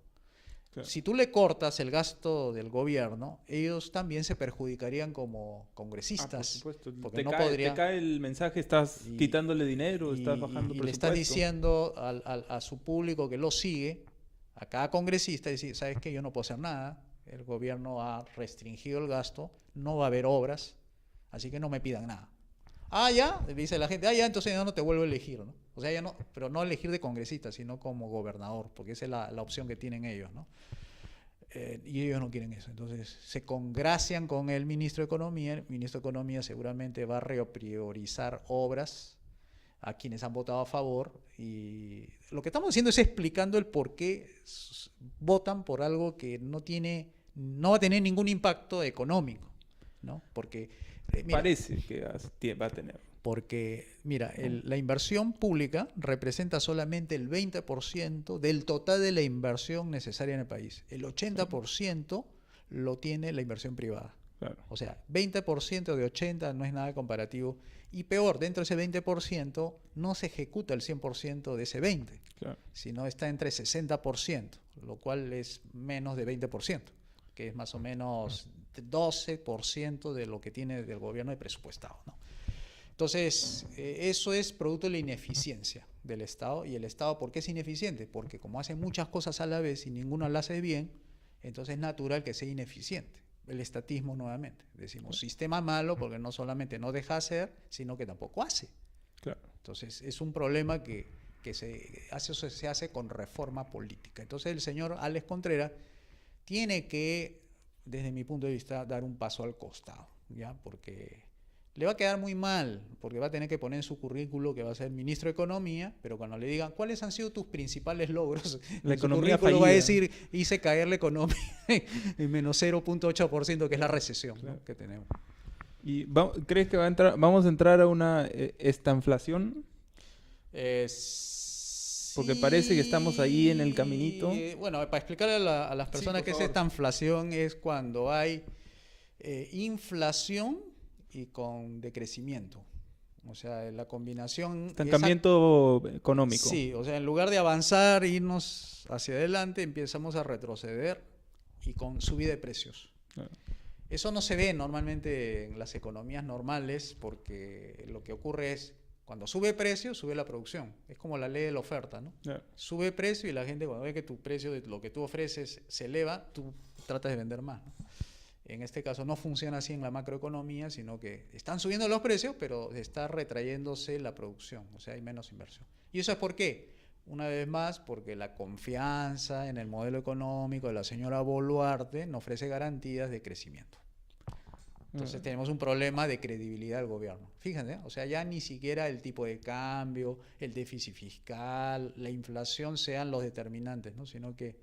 Claro. Si tú le cortas el gasto del gobierno, ellos también se perjudicarían como congresistas. Por supuesto. Porque te cae el mensaje, estás quitándole dinero, estás bajando presupuesto. Y le estás diciendo a su público que lo sigue, a cada congresista, decir, ¿sabes qué? Yo no puedo hacer nada, el gobierno ha restringido el gasto, no va a haber obras, así que no me pidan nada. Ya, dice la gente, ya, entonces ya no te vuelvo a elegir, ¿no? O sea, ya no, pero no elegir de congresista, sino como gobernador, porque esa es la opción que tienen ellos, ¿no? Y ellos no quieren eso. Entonces se congracian con el ministro de Economía. El ministro de Economía seguramente va a repriorizar obras a quienes han votado a favor. Y lo que estamos haciendo es explicando el por qué votan por algo que no va a tener ningún impacto económico, ¿no? Porque mira, parece que va a tener. Porque, mira, la inversión pública representa solamente el 20% del total de la inversión necesaria en el país. El 80% lo tiene la inversión privada. Claro. O sea, 20% de 80 no es nada comparativo. Y peor, dentro de ese 20% no se ejecuta el 100% de ese 20%, claro, sino está entre 60%, lo cual es menos de 20%, que es más o menos 12% de lo que tiene del gobierno de presupuestado, ¿no? Entonces, eso es producto de la ineficiencia del Estado. ¿Y el Estado por qué es ineficiente? Porque como hace muchas cosas a la vez y ninguna la hace bien, entonces es natural que sea ineficiente. El estatismo nuevamente. Decimos sistema malo porque no solamente no deja hacer, sino que tampoco hace. Claro. Entonces, es un problema que se hace con reforma política. Entonces, el señor Alex Contreras tiene que, desde mi punto de vista, dar un paso al costado, ¿ya? Porque le va a quedar muy mal, porque va a tener que poner en su currículo que va a ser ministro de Economía, pero cuando le digan cuáles han sido tus principales logros, la economía fallida, va a decir, hice caer la economía en menos 0.8%, que es la recesión, claro, ¿no?, que tenemos. ¿Y crees que vamos a entrar a una estanflación? Porque parece que estamos ahí en el caminito. Bueno, para explicarle a las personas que es estanflación, es cuando hay inflación y con decrecimiento. O sea, la combinación... Estancamiento económico. Sí, o sea, en lugar de avanzar, irnos hacia adelante, empezamos a retroceder y con subida de precios. Claro. Eso no se ve normalmente en las economías normales, porque lo que ocurre es, cuando sube precio, sube la producción. Es como la ley de la oferta, ¿no? Claro. Sube precio y la gente, cuando ve que tu precio de lo que tú ofreces se eleva, tú tratas de vender más, ¿no? En este caso no funciona así en la macroeconomía, sino que están subiendo los precios, pero está retrayéndose la producción, o sea, hay menos inversión. ¿Y eso es por qué? Una vez más, porque la confianza en el modelo económico de la señora Boluarte no ofrece garantías de crecimiento. Entonces tenemos un problema de credibilidad del gobierno. Fíjense, o sea, ya ni siquiera el tipo de cambio, el déficit fiscal, la inflación sean los determinantes, ¿no? Sino que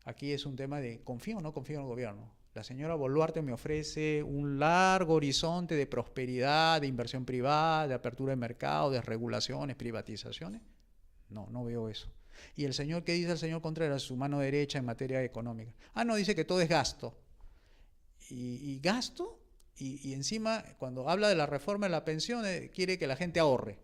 aquí es un tema de confío o no confío en el gobierno. La señora Boluarte me ofrece un largo horizonte de prosperidad, de inversión privada, de apertura de mercado, de regulaciones, privatizaciones. No veo eso. Y el señor, ¿qué dice el señor Contreras? Su mano derecha en materia económica. No, dice que todo es gasto. ¿Y gasto? Y encima, cuando habla de la reforma de la pensión, quiere que la gente ahorre.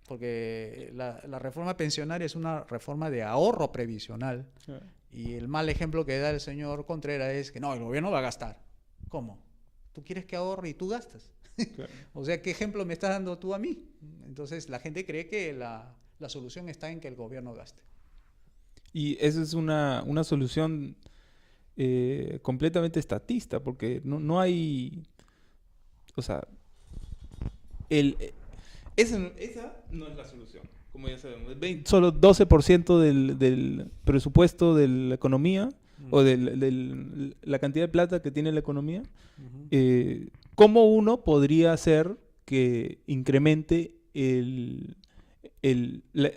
Porque la reforma pensionaria es una reforma de ahorro previsional. Sí. Y el mal ejemplo que da el señor Contreras es que no, el gobierno va a gastar. ¿Cómo? ¿Tú quieres que ahorre y tú gastas? Claro. O sea, ¿qué ejemplo me estás dando tú a mí? Entonces, la gente cree que la solución está en que el gobierno gaste. Y esa es una solución completamente estatista, porque no hay... O sea, esa no es la solución. como ya sabemos, solo 12% del presupuesto de la economía o de la cantidad de plata que tiene la economía. ¿Cómo uno podría hacer que incremente la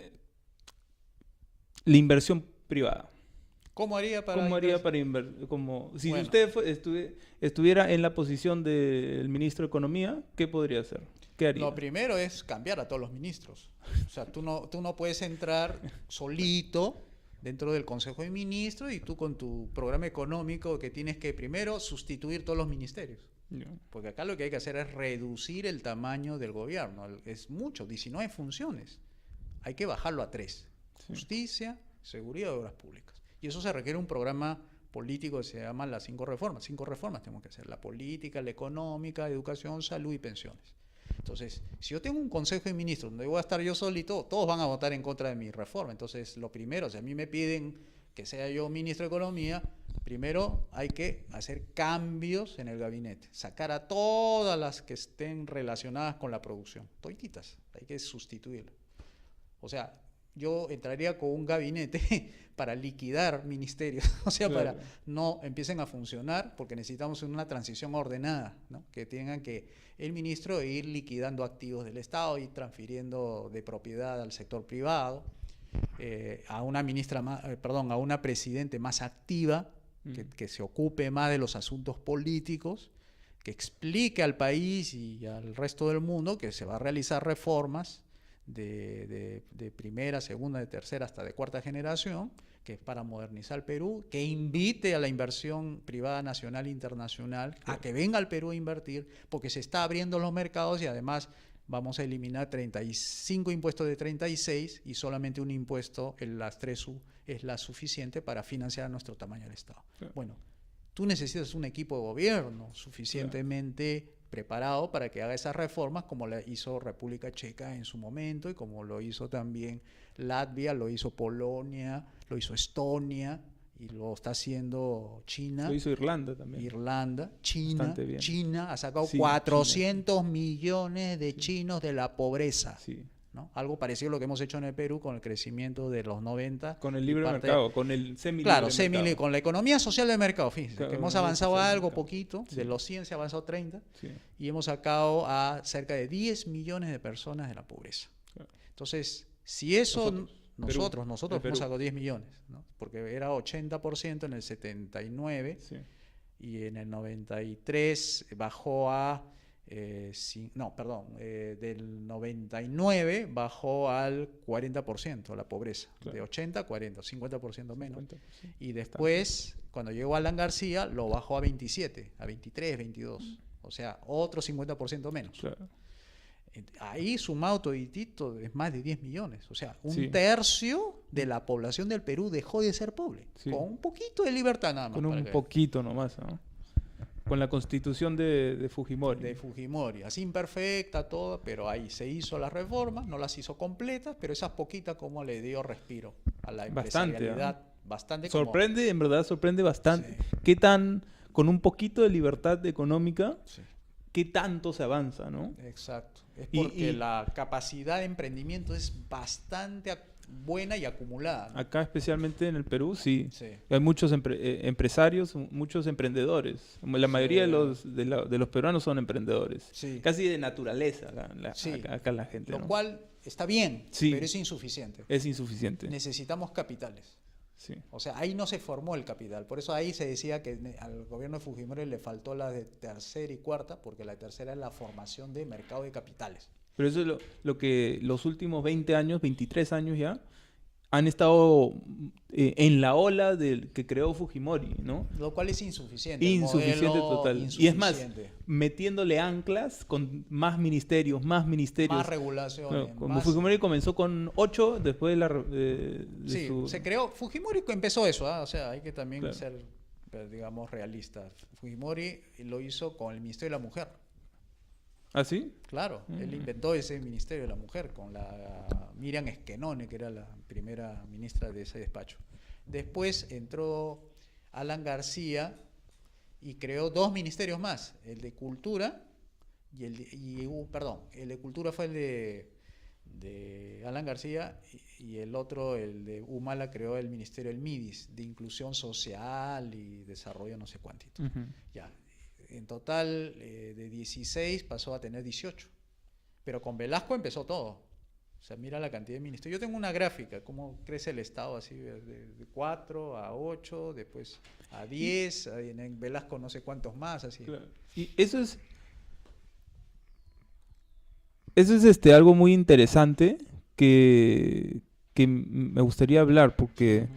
inversión privada? ¿Cómo haría para ¿Cómo haría para invertir? Si usted estuviera en la posición del ministro de Economía, ¿qué podría hacer? ¿Qué haría? Lo primero es cambiar a todos los ministros. O sea, tú no puedes entrar solito dentro del Consejo de Ministros y tú con tu programa económico que tienes que primero sustituir todos los ministerios. Porque acá lo que hay que hacer es reducir el tamaño del gobierno. Es mucho, 19 funciones. Hay que bajarlo a 3. Justicia, seguridad y obras públicas. Y eso se requiere un programa político que se llama las 5 reformas. 5 reformas tenemos que hacer: la política, la económica, educación, salud y pensiones. Entonces, si yo tengo un consejo de ministros donde voy a estar yo solito, todos van a votar en contra de mi reforma. Entonces, lo primero, si a mí me piden que sea yo ministro de Economía, primero hay que hacer cambios en el gabinete, sacar a todas las que estén relacionadas con la producción, todititas, hay que sustituirlas. O sea, yo entraría con un gabinete para liquidar ministerios, o sea, claro, para no empiecen a funcionar, porque necesitamos una transición ordenada, ¿no? Que tengan que el ministro ir liquidando activos del Estado y transfiriendo de propiedad al sector privado, a una presidente más activa, que se ocupe más de los asuntos políticos, que explique al país y al resto del mundo que se va a realizar reformas de primera, segunda, de tercera hasta de cuarta generación, que es para modernizar el Perú, que invite a la inversión privada nacional e internacional a que venga al Perú a invertir, porque se está abriendo los mercados y además vamos a eliminar 35 impuestos de 36 y solamente un impuesto en las 3U es la suficiente para financiar nuestro tamaño del Estado. Claro. Bueno, tú necesitas un equipo de gobierno suficientemente preparado para que haga esas reformas, como la hizo República Checa en su momento y como lo hizo también Latvia, lo hizo Polonia, lo hizo Estonia y lo está haciendo China. Lo hizo Irlanda también. China ha sacado 400 millones de chinos de la pobreza. Sí. ¿No? Algo parecido a lo que hemos hecho en el Perú con el crecimiento de los 90. Con el libre mercado, con el semilibre claro, mercado. Con la economía social de mercado, fíjense, claro, que hemos avanzado algo poquito, de los 100 se ha avanzado 30, y hemos sacado a cerca de 10 millones de personas de la pobreza. Claro. Entonces, si eso nosotros hemos sacado 10 millones, ¿no? Porque era 80% en el 79, y en el 93 bajó a... del 99 bajó al 40% la pobreza, claro. De 80 a 40, 50% menos. 50%. Y después, cuando llegó Alan García, lo bajó a 27, a 23, 22. O sea, otro 50% menos. Claro. Ahí sumado toditito es más de 10 millones. O sea, un tercio de la población del Perú dejó de ser pobre. Con un poquito de libertad nada más. Con un poquito nomás, ¿no? Con la constitución de Fujimori. De Fujimori, así imperfecta, toda, pero ahí se hizo las reformas, no las hizo completas, pero esas poquitas como le dio respiro a la empresarialidad. Bastante. Sorprende, en verdad sorprende bastante. ¿Qué tan, con un poquito de libertad económica, qué tanto se avanza, ¿no? Exacto. Es porque la capacidad de emprendimiento es bastante buena y acumulada, ¿no? Acá especialmente en el Perú, hay muchos empresarios, muchos emprendedores. La mayoría de los peruanos son emprendedores. Casi de naturaleza acá la gente. Lo cual está bien, pero es insuficiente. Es insuficiente. Necesitamos capitales. O sea, ahí no se formó el capital. Por eso ahí se decía que al gobierno de Fujimori le faltó la de tercera y cuarta, porque la tercera es la formación de mercado de capitales. Pero eso es lo que los últimos 20 años, 23 años ya, han estado en la ola que creó Fujimori, ¿no? Lo cual es insuficiente. Insuficiente total. Y es más, metiéndole anclas con más ministerios. Más regulaciones. Como Fujimori comenzó con 8, después se creó. Fujimori empezó eso, o sea, hay que también ser, digamos, realistas. Fujimori lo hizo con el Ministerio de la Mujer. ¿Ah, sí? Claro, él inventó ese Ministerio de la Mujer con la Miriam Esquenone, que era la primera ministra de ese despacho. Después entró Alan García y creó 2 ministerios más, el de Cultura el de Cultura fue el de Alan García, y el otro, el de Humala, creó el Ministerio del MIDIS, de Inclusión Social y Desarrollo no sé cuántito. Ya, en total, de 16 pasó a tener 18. Pero con Velasco empezó todo. O sea, mira la cantidad de ministerios. Yo tengo una gráfica, cómo crece el Estado, así de 4 a 8, después a 10, en Velasco no sé cuántos más, así. Claro. Y eso es algo muy interesante que me gustaría hablar, porque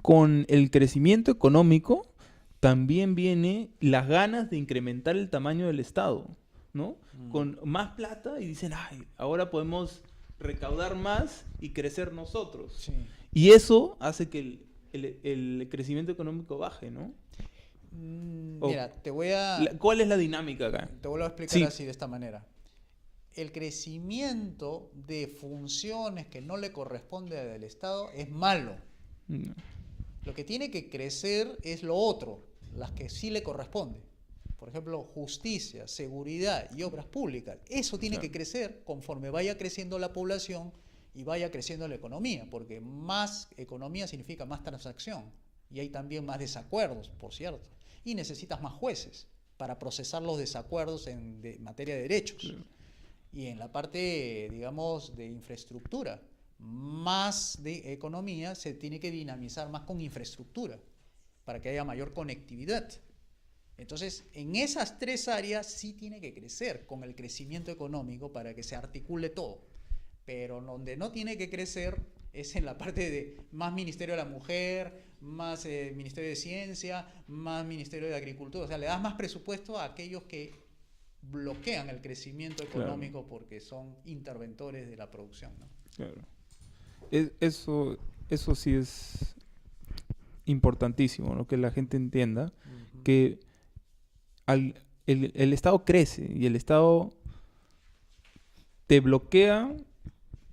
con el crecimiento económico también viene las ganas de incrementar el tamaño del Estado, ¿no? Con más plata y dicen, ay, ahora podemos recaudar más y crecer nosotros. Sí. Y eso hace que el crecimiento económico baje, ¿no? Mira, ¿Cuál es la dinámica acá? te vuelvo a explicar así, de esta manera. El crecimiento de funciones que no le corresponde al Estado es malo. No. Lo que tiene que crecer es lo otro, las que sí le corresponde. Por ejemplo, justicia, seguridad y obras públicas. Eso tiene que crecer conforme vaya creciendo la población y vaya creciendo la economía, porque más economía significa más transacción. Y hay también más desacuerdos, por cierto. Y necesitas más jueces para procesar los desacuerdos en materia de derechos. Claro. Y en la parte, digamos, de infraestructura, más de economía se tiene que dinamizar más con infraestructura para que haya mayor conectividad. Entonces, en esas tres áreas sí tiene que crecer con el crecimiento económico para que se articule todo. Pero donde no tiene que crecer es en la parte de más Ministerio de la Mujer, más Ministerio de Ciencia, más Ministerio de Agricultura. O sea, le das más presupuesto a aquellos que bloquean el crecimiento económico, claro, porque son interventores de la producción, ¿no? Claro. Eso sí es importantísimo, ¿no? Que la gente entienda que el Estado crece y el Estado te bloquea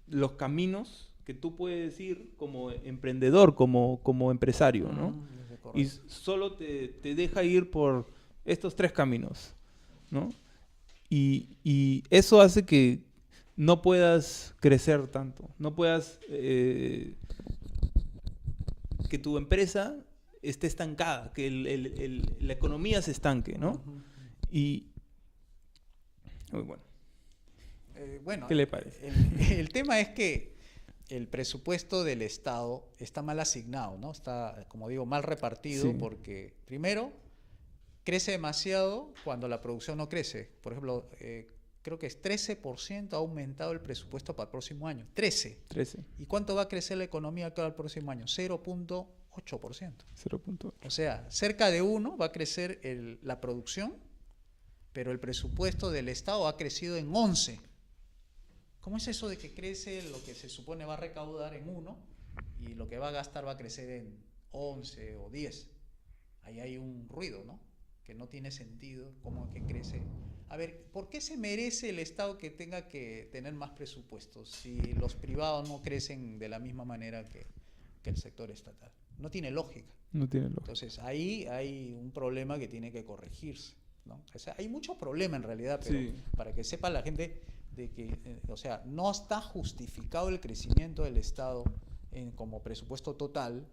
los caminos que tú puedes ir como emprendedor, como empresario, ¿no? Y solo te deja ir por estos 3 caminos, ¿no? Y eso hace que no puedas crecer tanto, no puedas que tu empresa esté estancada, que la economía se estanque, ¿no? Y bueno, ¿qué le parece? El tema es que el presupuesto del Estado está mal asignado, ¿no? Está, como digo, mal repartido, porque primero crece demasiado cuando la producción no crece. Por ejemplo, creo que es 13% ha aumentado el presupuesto para el próximo año. 13. ¿Y cuánto va a crecer la economía acá el próximo año? 0.8%. 0.8. O sea, cerca de 1 va a crecer la producción, pero el presupuesto del Estado ha crecido en 11. ¿Cómo es eso de que crece lo que se supone va a recaudar en 1 y lo que va a gastar va a crecer en 11 o 10? Ahí hay un ruido, ¿no? Que no tiene sentido, cómo es que crece. A ver, ¿por qué se merece el Estado que tenga que tener más presupuestos si los privados no crecen de la misma manera que el sector estatal? No tiene lógica. No tiene lógica. Entonces, ahí hay un problema que tiene que corregirse, ¿no? O sea, hay muchos problemas en realidad, pero para que sepa la gente de que, o sea, no está justificado el crecimiento del Estado como presupuesto total,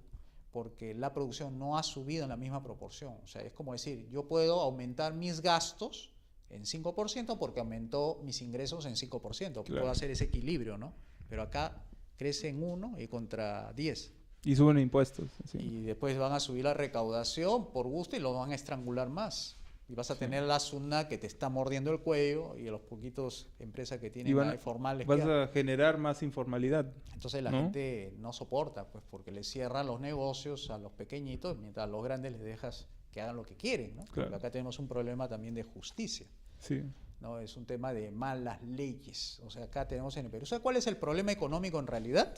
porque la producción no ha subido en la misma proporción. O sea, es como decir, yo puedo aumentar mis gastos en 5% porque aumentó mis ingresos en 5%. Claro. Puedo hacer ese equilibrio, ¿no? Pero acá crece en 1 y contra 10. Y suben impuestos. Sí. Y después van a subir la recaudación por gusto y lo van a estrangular más. Y vas a tener la SUNAT que te está mordiendo el cuello y a los poquitos empresas que tienen formales. Vas a generar más informalidad. Entonces la gente no soporta, pues, porque le cierran los negocios a los pequeñitos, mientras a los grandes les dejas que hagan lo que quieren, ¿no? Claro. Porque acá tenemos un problema también de justicia. Sí. ¿No? Es un tema de malas leyes. O sea, acá tenemos en el Perú. ¿Sabes cuál es el problema económico en realidad?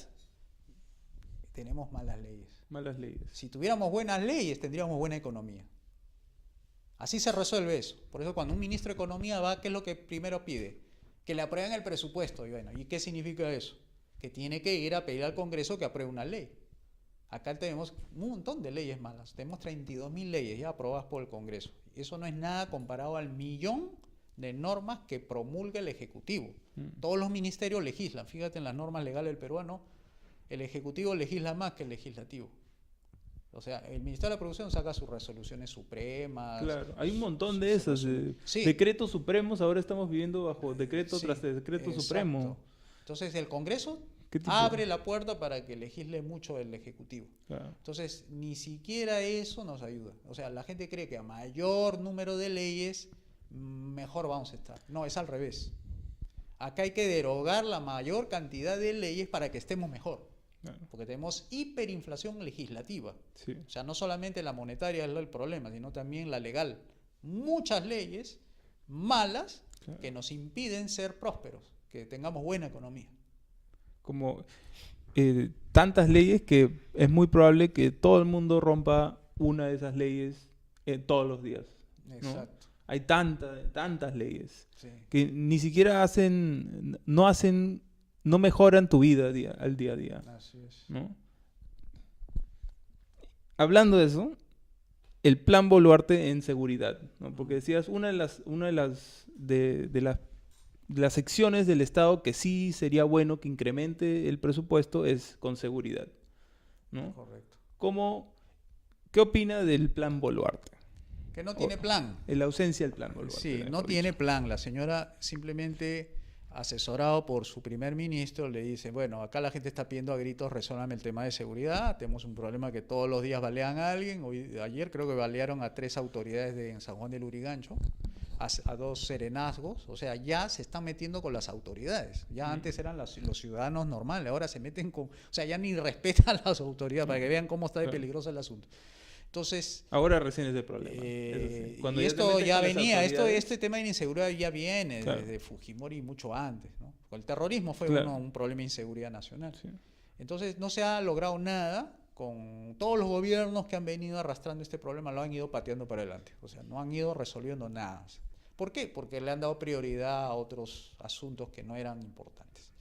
Tenemos malas leyes. Malas leyes. Si tuviéramos buenas leyes, tendríamos buena economía. Así se resuelve eso. Por eso cuando un ministro de Economía va, ¿qué es lo que primero pide? Que le aprueben el presupuesto. Y bueno, ¿y qué significa eso? Que tiene que ir a pedir al Congreso que apruebe una ley. Acá tenemos un montón de leyes malas. Tenemos 32.000 leyes ya aprobadas por el Congreso. Eso no es nada comparado al 1.000.000 de normas que promulga el Ejecutivo. Todos los ministerios legislan. Fíjate en las normas legales del peruano, el Ejecutivo legisla más que el Legislativo. O sea, el Ministerio de la Producción saca sus resoluciones supremas. Claro, hay un montón de esas. Sí. Decretos supremos, ahora estamos viviendo bajo decreto Sí, tras decreto exacto. supremo. Entonces el Congreso ¿Qué tipo? abre la puerta para que legisle mucho el Ejecutivo. Claro. Entonces, ni siquiera eso nos ayuda. O sea, la gente cree que a mayor número de leyes, mejor vamos a estar. No, es al revés. Acá hay que derogar la mayor cantidad de leyes para que estemos mejor. Claro. Porque tenemos hiperinflación legislativa. Sí. O sea, no solamente la monetaria es el problema, sino también la legal. Muchas leyes malas Claro. que nos impiden ser prósperos, que tengamos buena economía. Como tantas leyes que es muy probable que todo el mundo rompa una de esas leyes todos los días. ¿no? Exacto. Hay tantas leyes Sí. que ni siquiera no mejoran tu vida al día a día. Así es. ¿no? Hablando de eso, el plan Boluarte en seguridad, ¿no? Porque decías, una de las secciones del Estado que sí sería bueno que incremente el presupuesto es con seguridad, ¿no? Correcto. ¿Qué opina del plan Boluarte? Que no tiene plan. La ausencia del plan Boluarte. Sí, no mejor tiene dicho. plan. La señora simplemente, asesorado por su primer ministro, le dice, bueno, acá la gente está pidiendo a gritos, resuélvame el tema de seguridad, tenemos un problema que todos los días balean a alguien. Ayer creo que balearon a 3 autoridades en San Juan del Lurigancho, a 2 serenazgos. O sea, ya se están metiendo con las autoridades. Ya antes eran los ciudadanos normales, ahora se meten con... O sea, ya ni respetan a las autoridades para que vean cómo está de peligroso el asunto. Entonces... Ahora recién es el problema. Eso sí. Cuando y te esto metes ya con las venía, autoridades- este tema de inseguridad ya viene Claro. desde Fujimori mucho antes, ¿no? El terrorismo fue Claro. un problema de inseguridad nacional. Sí. Entonces no se ha logrado nada con todos los gobiernos que han venido arrastrando este problema, lo han ido pateando para adelante. O sea, no han ido resolviendo nada. ¿Por qué? Porque le han dado prioridad a otros asuntos que no eran importantes.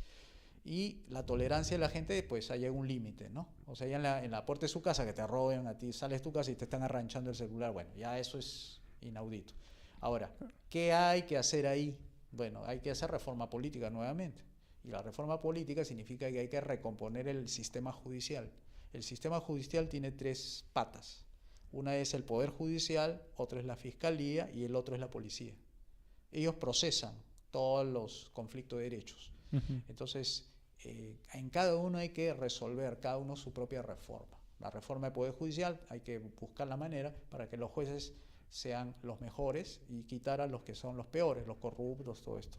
Y la tolerancia de la gente, pues hay un límite, ¿no? O sea, ya en la puerta de su casa que te roben a ti, sales de tu casa y te están arranchando el celular, bueno, ya eso es inaudito. Ahora, ¿qué hay que hacer ahí? Bueno, hay que hacer reforma política nuevamente. Y la reforma política significa que hay que recomponer el sistema judicial. El sistema judicial tiene 3 patas. Una es el Poder Judicial, otra es la Fiscalía y el otro es la Policía. Ellos procesan todos los conflictos de derechos. Ujú. Entonces, en cada uno hay que resolver, cada uno su propia reforma. La reforma del Poder Judicial hay que buscar la manera para que los jueces sean los mejores y quitar a los que son los peores, los corruptos, todo esto.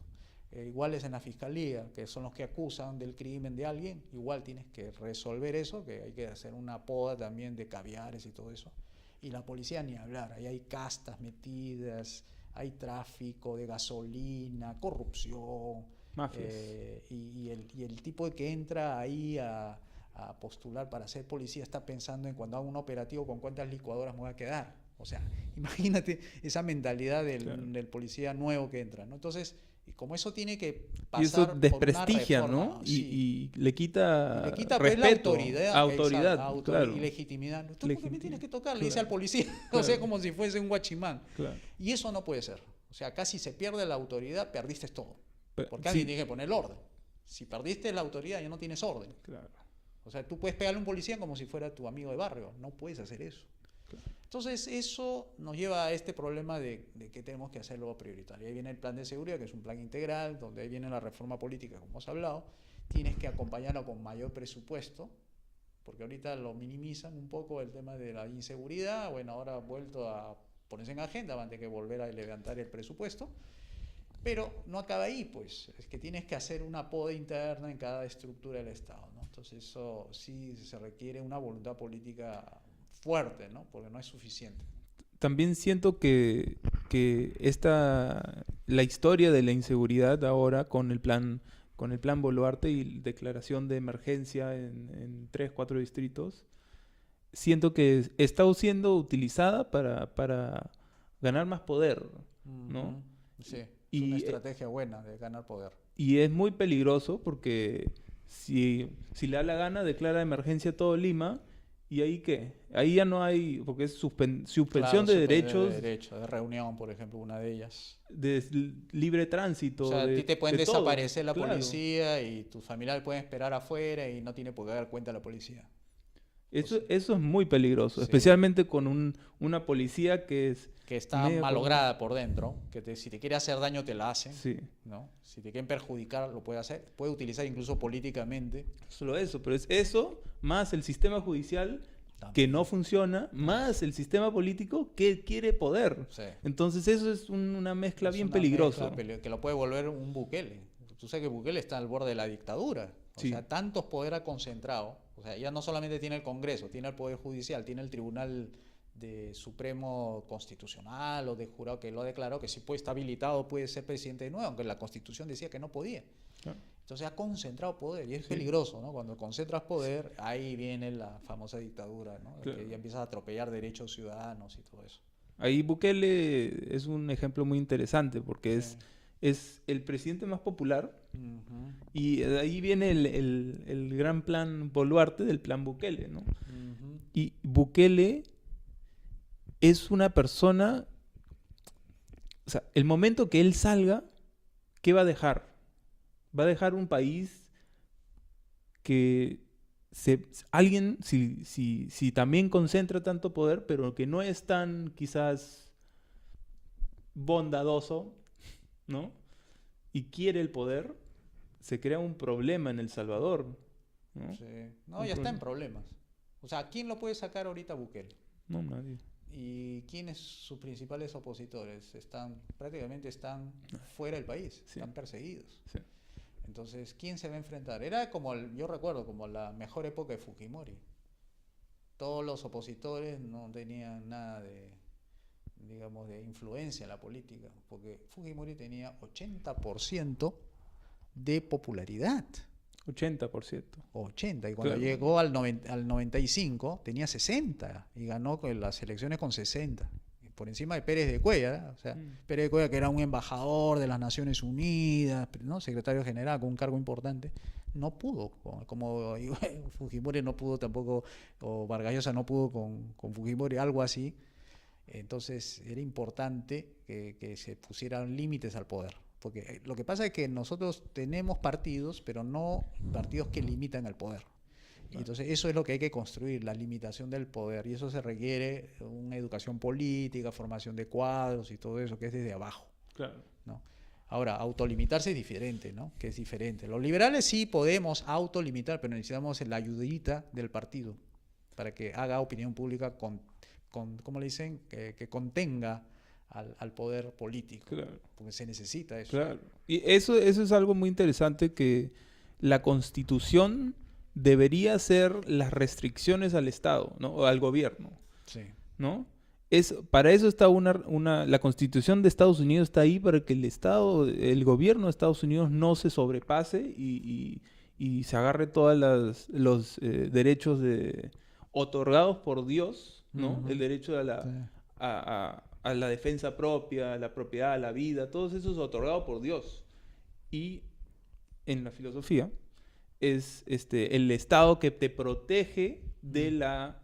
Iguales en la Fiscalía, que son los que acusan del crimen de alguien, igual tienes que resolver eso, que hay que hacer una poda también de caviares y todo eso. Y la policía ni hablar, ahí hay castas metidas, hay tráfico de gasolina, corrupción, Mafias. y el tipo que entra ahí a postular para ser policía está pensando en cuando haga un operativo con cuántas licuadoras me voy a quedar. O sea, imagínate esa mentalidad del policía nuevo que entra, ¿no? Entonces, y como eso tiene que pasar Y eso por una desprestigia, reforma, ¿no? sí. Y le quita, Le quita pues, respeto, la autoridad, exacto, claro. y legitimidad. ¿Tú por qué me tienes que tocar? Le dice Claro. al policía, o Claro. sea, como si fuese un guachimán. Claro. Y eso no puede ser. O sea, acá si se pierde la autoridad, perdiste todo. Porque Sí, alguien tiene que poner el orden. Si perdiste la autoridad, ya no tienes orden. claro. O sea, tú puedes pegarle a un policía como si fuera tu amigo de barrio. No puedes hacer eso. Claro. Entonces, eso nos lleva a este problema de que tenemos que hacerlo prioritario. Ahí viene el plan de seguridad, que es un plan integral, donde ahí viene la reforma política, como hemos hablado. Tienes que acompañarlo con mayor presupuesto, porque ahorita lo minimizan un poco el tema de la inseguridad. Bueno, ahora ha vuelto a ponerse en agenda, van a tener que volver a levantar el presupuesto. Pero no acaba ahí, pues. Es que tienes que hacer una poda interna en cada estructura del Estado, ¿no? Entonces, eso sí se requiere una voluntad política fuerte, ¿no? Porque no es suficiente. También siento que la historia de la inseguridad ahora con el plan Boluarte y declaración de emergencia en 3, 4 distritos, siento que está siendo utilizada para ganar más poder, ¿no? Sí, es Y, una estrategia buena de ganar poder. Y es muy peligroso porque si le da la gana declara emergencia a todo Lima ¿Y ahí qué? Ahí ya no hay, porque es suspensión Claro, de suspender derechos de derecho, de reunión, por ejemplo, una de ellas. de libre O tránsito, sea, a ti te pueden de todo, desaparecer la claro. policía y tus familiares pueden esperar afuera y no tiene por qué dar cuenta la policía. Eso, Entonces, eso es muy peligroso, sí, especialmente con una policía que es que está medio corrupta. malograda por dentro, que si te quiere hacer daño te la hacen, Sí, ¿no? Si te quieren perjudicar lo puede hacer, puede utilizar incluso políticamente solo eso, pero es eso más el sistema judicial que también. no funciona, más el sistema político que quiere poder. Sí. Entonces eso es una mezcla Es bien una mezcla peligrosa. que lo puede volver un Bukele. Tú sabes que Bukele está al borde de la dictadura. O Sí, sea, tantos poderes ha concentrado. O sea, ya no solamente tiene el Congreso, tiene el Poder Judicial, tiene el Tribunal de Supremo Constitucional o de jurado que lo ha declarado que si puede estar habilitado puede ser presidente de nuevo, aunque la Constitución decía que no podía. claro, Entonces ha concentrado poder y es sí, peligroso, ¿no? Cuando concentras poder, ahí viene la famosa dictadura, ¿no? Que claro. ya empiezas a atropellar derechos ciudadanos y todo eso. Ahí Bukele es un ejemplo muy interesante porque Sí. es el presidente más popular Ujú, y de ahí viene el gran plan Boluarte del plan Bukele, ¿no? ujú. Y Bukele es una persona, o sea, el momento que él salga, ¿qué va a dejar? Va a dejar un país que alguien, si también concentra tanto poder, pero que no es tan quizás bondadoso, ¿no? Y quiere el poder, se crea un problema en El Salvador, ¿no? Sí. No, Un ya está en problema. problemas. O sea, ¿quién lo puede sacar ahorita a Bukele? No, nadie. ¿Y quiénes sus principales opositores? Prácticamente están fuera del país, Sí, están perseguidos. sí. Entonces, ¿quién se va a enfrentar? Era como, yo recuerdo, como la mejor época de Fujimori. Todos los opositores no tenían nada de, digamos, de influencia en la política, porque Fujimori tenía 80% de popularidad. 80%. 80, y cuando Claro. llegó al 95 tenía 60 y ganó con las elecciones con 60, por encima de Pérez de Cuellar, ¿eh? O sea, Mm. Pérez de Cuellar, que era un embajador de las Naciones Unidas, ¿no? Secretario general con un cargo importante, no pudo, como Fujimori no pudo tampoco, o Vargas Llosa no pudo con Fujimori, algo así. Entonces era importante que se pusieran límites al poder. Porque lo que pasa es que nosotros tenemos partidos, pero no partidos que limitan el poder. Y entonces eso es lo que hay que construir, la limitación del poder. Y eso se requiere una educación política, formación de cuadros y todo eso, que es desde abajo, Claro. ¿no? Ahora, autolimitarse es diferente, ¿no? Que es diferente. Los liberales sí podemos autolimitar, pero necesitamos la ayudita del partido para que haga opinión pública ¿cómo le dicen? Que contenga al poder político, Claro. porque se necesita eso. Claro. Y eso es algo muy interesante que la Constitución debería ser las restricciones al Estado, ¿no? O al gobierno, Sí. ¿no? Para eso está la Constitución de Estados Unidos está ahí para que el gobierno de Estados Unidos no se sobrepase y se agarre todos los derechos otorgados por Dios, ¿no? El Ujú. derecho Sí. a la defensa propia, a la propiedad, a la vida, todos esos otorgados por Dios. Y en la filosofía es el Estado que te protege de la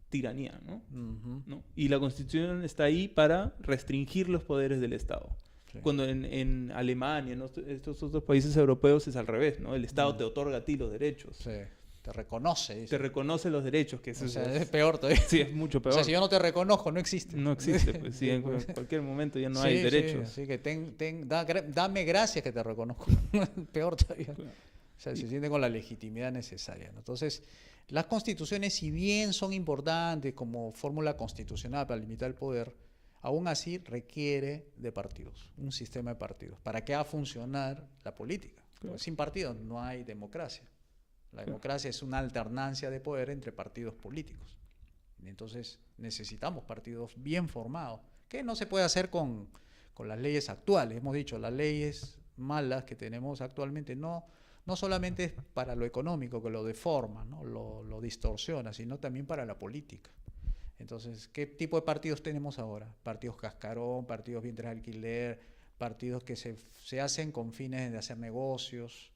tiranía, ¿no? Ujú. ¿No? Y la Constitución está ahí para restringir los poderes del Estado. Sí. Cuando en Alemania, ¿no? Estos otros países europeos es al revés, ¿no? El Estado Mm. te otorga a ti los derechos, Sí. Te reconoce, te dice. reconoce los derechos, que eso O sea, es es, peor todavía. sí, es mucho O peor. sea, si yo no te reconozco, no existe. No existe, pues sí, en cualquier momento ya no hay Sí, derechos. sí, así que dame gracias que te reconozco. Peor todavía. Claro. O sea, se siente con la legitimidad necesaria, ¿no? Entonces, las constituciones, si bien son importantes como fórmula constitucional para limitar el poder, aún así requiere de partidos, un sistema de partidos, para que haga funcionar la política. Claro. Porque sin partidos no hay democracia. La Claro. democracia es una alternancia de poder entre partidos políticos. Entonces, necesitamos partidos bien formados, que no se puede hacer con las leyes actuales. Hemos dicho, las leyes malas que tenemos actualmente no solamente es para lo económico, que lo deforma, ¿no? lo distorsiona, sino también para la política. Entonces, ¿qué tipo de partidos tenemos ahora? Partidos cascarón, partidos vientres de alquiler, partidos que se hacen con fines de hacer negocios,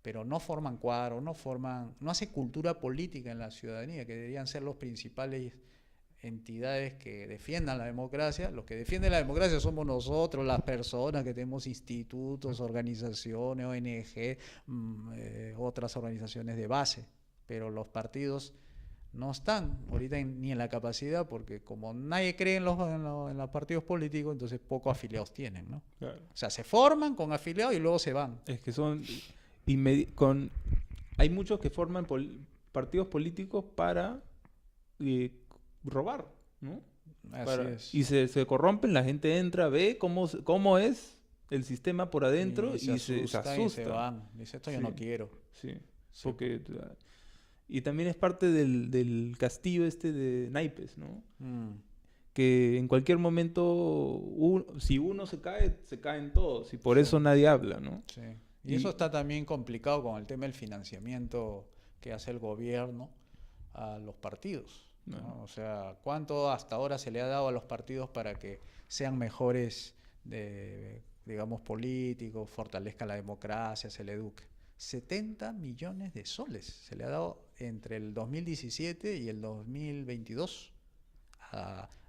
pero no forman cuadros, no hace cultura política en la ciudadanía, que deberían ser los principales entidades que defiendan la democracia. Los que defienden la democracia somos nosotros, las personas que tenemos institutos, organizaciones, ONG, otras organizaciones de base, pero los partidos no están ahorita ni en la capacidad, porque como nadie cree en los partidos políticos, entonces pocos afiliados tienen, ¿no? Claro. O sea, se forman con afiliados y luego se van. Es que son... hay muchos que forman partidos políticos para robar, ¿no? Así es. Y se corrompen, la gente entra, ve cómo es el sistema por adentro y se asusta. Y se van. Dice, esto yo no quiero. Sí, porque... Y también es parte del castillo de naipes, ¿no? Que en cualquier momento, si uno se caen todos, y por eso nadie habla, ¿no? Sí. Y eso está también complicado con el tema del financiamiento que hace el gobierno a los partidos, ¿no? O sea, ¿cuánto hasta ahora se le ha dado a los partidos para que sean mejores, digamos, políticos, fortalezca la democracia, se le eduque? 70 millones de soles se le ha dado entre el 2017 y el 2022.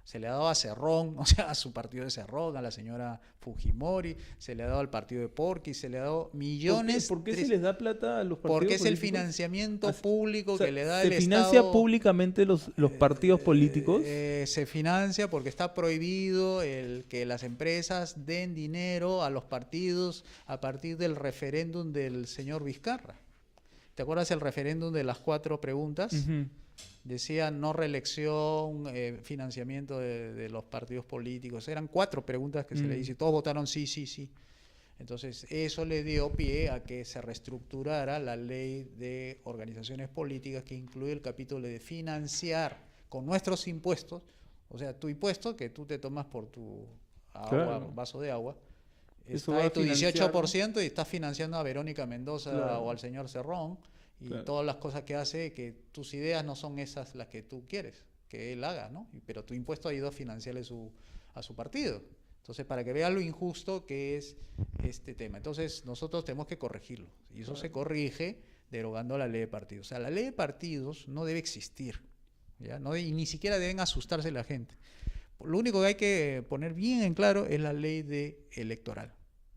Se le ha dado a Cerrón, o sea, a su partido de Cerrón, a la señora Fujimori, se le ha dado al partido de Porqui, se le ha dado millones. ¿Por qué se les da plata a los partidos políticos? Porque es el financiamiento público que le da el Estado. ¿Se financia públicamente los partidos políticos? Se financia porque está prohibido que las empresas den dinero a los partidos a partir del referéndum del señor Vizcarra. ¿Te acuerdas el referéndum de las 4 preguntas? Uh-huh. Decía no reelección, financiamiento de los partidos políticos. Eran 4 preguntas que se le hizo y todos votaron sí, sí, sí. Entonces eso le dio pie a que se reestructurara la ley de organizaciones políticas, que incluye el capítulo de financiar con nuestros impuestos, o sea, tu impuesto que tú te tomas por tu vaso de agua, está de tu 18% y estás financiando a Verónica Mendoza o al señor Cerrón. Y todas las cosas que hace, que tus ideas no son esas las que tú quieres que él haga, ¿no? Pero tu impuesto ha ido a financiarle a su partido. Entonces, para que vea lo injusto que es este tema. Entonces, nosotros tenemos que corregirlo. Y eso se corrige derogando la ley de partidos. O sea, la ley de partidos no debe existir, ¿ya? Y ni siquiera deben asustarse la gente. Lo único que hay que poner bien en claro es la ley electoral.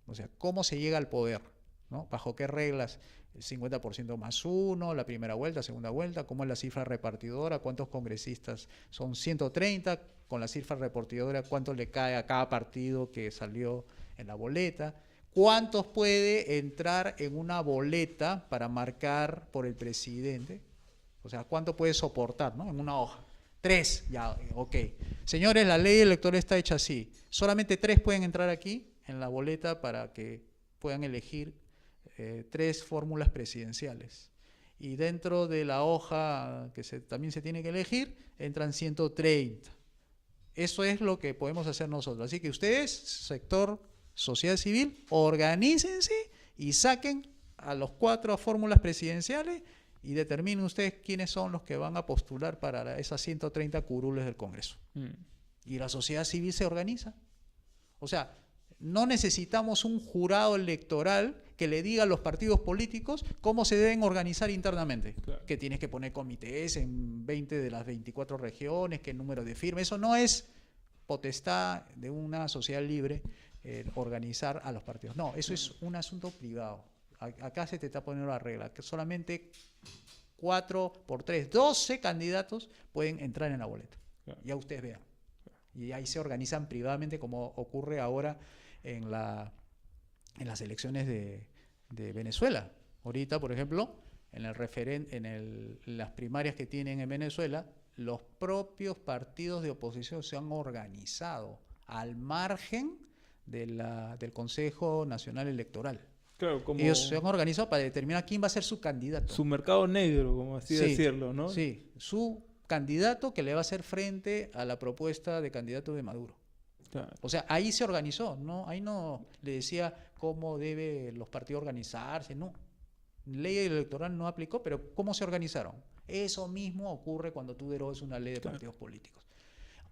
O sea, cómo se llega al poder, ¿no? Bajo qué reglas. El 50% más 1, la primera vuelta, segunda vuelta, cómo es la cifra repartidora, cuántos congresistas son 130, con la cifra repartidora, cuánto le cae a cada partido que salió en la boleta, cuántos puede entrar en una boleta para marcar por el presidente, o sea, cuánto puede soportar, ¿no? En una hoja. 3, ya, ok. Señores, la ley electoral está hecha así, solamente 3 pueden entrar aquí en la boleta para que puedan elegir 3 fórmulas presidenciales. Y dentro de la hoja que también se tiene que elegir, entran 130. Eso es lo que podemos hacer nosotros. Así que ustedes, sector sociedad civil, organícense y saquen a los 4 fórmulas presidenciales y determinen ustedes quiénes son los que van a postular para esas 130 curules del Congreso. Y la sociedad civil se organiza. O sea, no necesitamos un jurado electoral que le diga a los partidos políticos cómo se deben organizar internamente. Claro. Que tienes que poner comités en 20 de las 24 regiones, qué número de firmas. Eso no es potestad de una sociedad libre organizar a los partidos. No, eso es un asunto privado. Acá se te está poniendo la regla, que solamente 4 por 3, 12 candidatos pueden entrar en la boleta. Claro. Ya ustedes vean. Y ahí se organizan privadamente, como ocurre ahora en las elecciones de Venezuela. Ahorita, por ejemplo, en las primarias que tienen en Venezuela, los propios partidos de oposición se han organizado al margen del Consejo Nacional Electoral. Claro, como ellos se han organizado para determinar quién va a ser su candidato. Su mercado negro, como así decirlo, ¿no? Sí, su candidato que le va a hacer frente a la propuesta de candidato de Maduro. Claro. O sea, ahí se organizó, ¿no? Ahí no le decía cómo deben los partidos organizarse, no. Ley electoral no aplicó, pero ¿cómo se organizaron? Eso mismo ocurre cuando tú derogas una ley de partidos políticos.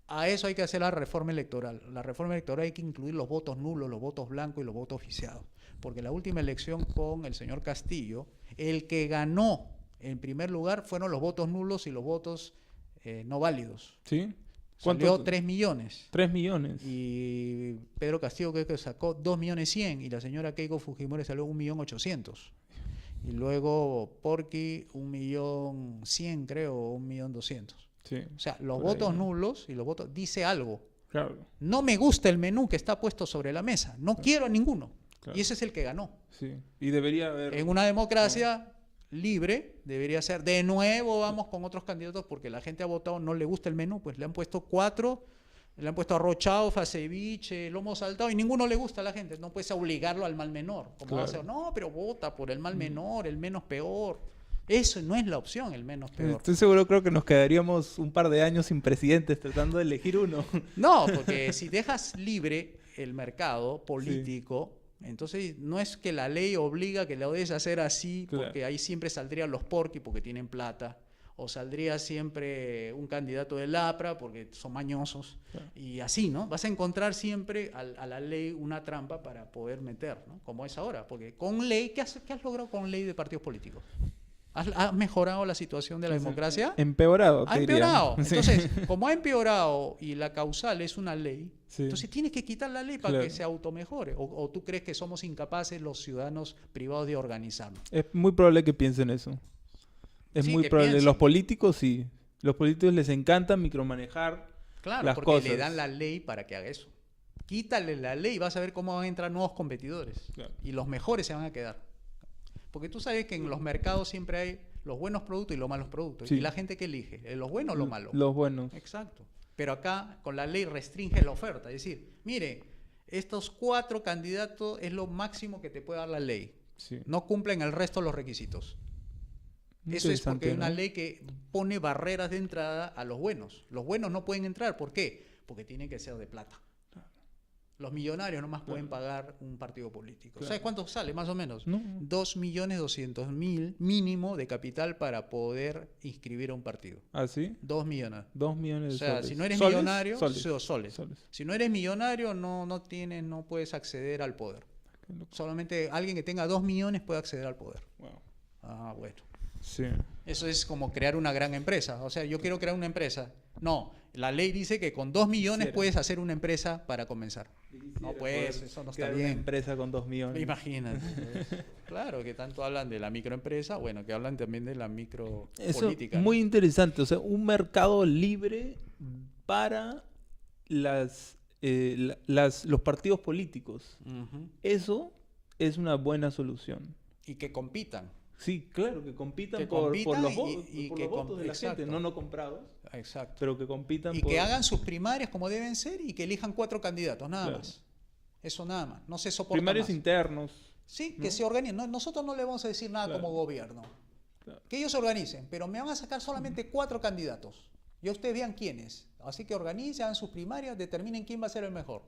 A eso hay que hacer la reforma electoral. La reforma electoral hay que incluir los votos nulos, los votos blancos y los votos viciados. porque la última elección con el señor Castillo, el que ganó en primer lugar fueron los votos nulos y los votos no válidos. ¿Sí? Salió 3 millones. 3 millones. Y Pedro Castillo creo que sacó 2.100.000 y la señora Keiko Fujimori salió 1.800.000. Y luego Porky 1.100.000 creo, o 1.200.000. Sí, o sea, los por votos ahí, ¿no? nulos y los votos dice algo. Claro, No me gusta el menú que está puesto sobre la mesa. No quiero ninguno. claro. Y ese es el que ganó. Sí. Y debería haber... En una democracia libre debería ser, de nuevo vamos con otros candidatos porque la gente ha votado, no le gusta el menú, pues le han puesto 4, le han puesto arroz chaufa, ceviche, lomo saltado y ninguno le gusta a la gente. No puedes obligarlo al mal menor. Como va a ser, no, pero vota por el mal menor, el menos peor. Eso no es la opción, el menos peor. Estoy seguro, creo que nos quedaríamos un par de años sin presidentes tratando de elegir uno. No, porque si dejas libre el mercado político, entonces no es que la ley obliga que lo debes hacer así, Claro. porque ahí siempre saldrían los porquis porque tienen plata, o saldría siempre un candidato del APRA porque son mañosos, Claro. y así, ¿no? Vas a encontrar siempre a la ley una trampa para poder meter, ¿no? Como es ahora, porque con ley, ¿qué has logrado con ley de partidos políticos? ¿Has mejorado la situación de la democracia? Empeorado, Ha te diría. empeorado. Sí. Entonces, como ha empeorado y la causal es una ley, Sí. entonces tienes que quitar la ley para Claro. que se automejore. ¿O tú crees que somos incapaces los ciudadanos privados de organizarnos? Es muy probable que piensen eso. Es Sí, muy que probable. piensen. Los políticos sí. Los políticos les encanta micromanejar Claro, las porque cosas. le dan la ley para que haga eso. Quítale la ley y vas a ver cómo van a entrar nuevos competidores. Claro. Y los mejores se van a quedar. Porque tú sabes que en los mercados siempre hay los buenos productos y los malos productos. Sí. ¿Y la gente qué elige? ¿Los buenos o los malos? Los buenos. Exacto. Pero acá con la ley restringe la oferta. Es decir, mire, estos 4 candidatos es lo máximo que te puede dar la ley. Sí. No cumplen el resto de los requisitos. Eso es porque hay una ley que pone barreras de entrada a los buenos. Los buenos no pueden entrar. ¿Por qué? Porque tienen que ser de plata. Los millonarios nomás pueden pagar un partido político. Claro. ¿Sabes cuánto sale más o menos? No. 2.200.000 mínimo de capital para poder inscribir a un partido. ¿Ah, sí? 2 millones. 2 millones O de sea, soles. si no eres ¿Soles? millonario, Soles. soles. Si no eres millonario, no puedes acceder al poder. Qué loco. Solamente alguien que tenga 2 millones puede acceder al poder. Wow. Ah, bueno. Sí. Eso es como crear una gran empresa. O sea, yo quiero crear una empresa. No, la ley dice que con 2 millones Quisiera. puedes hacer una empresa para comenzar. No, pues, eso no está Crear una bien. empresa con 2 millones. Imagínate. Pues. Claro, que tanto hablan de la microempresa, bueno, que hablan también de la Eso micropolítica. muy interesante. O sea, un mercado libre para los partidos políticos. Ujú. Eso es una buena solución. Y que compitan. Sí, claro, que compitan, Que por compitan los, y- votos, y por que los votos de la exacto. gente, no comprados, Exacto. pero que compitan Y por... que hagan sus primarias como deben ser y que elijan 4 candidatos, nada Claro. más. Eso nada más. No se soporta primarios más. internos. Sí, ¿no? que se organicen. Nosotros no le vamos a decir nada Claro. como gobierno. Claro. Que ellos se organicen, pero me van a sacar solamente 4 candidatos. Y ustedes vean quiénes. Así que organicen, hagan sus primarias, determinen quién va a ser el mejor.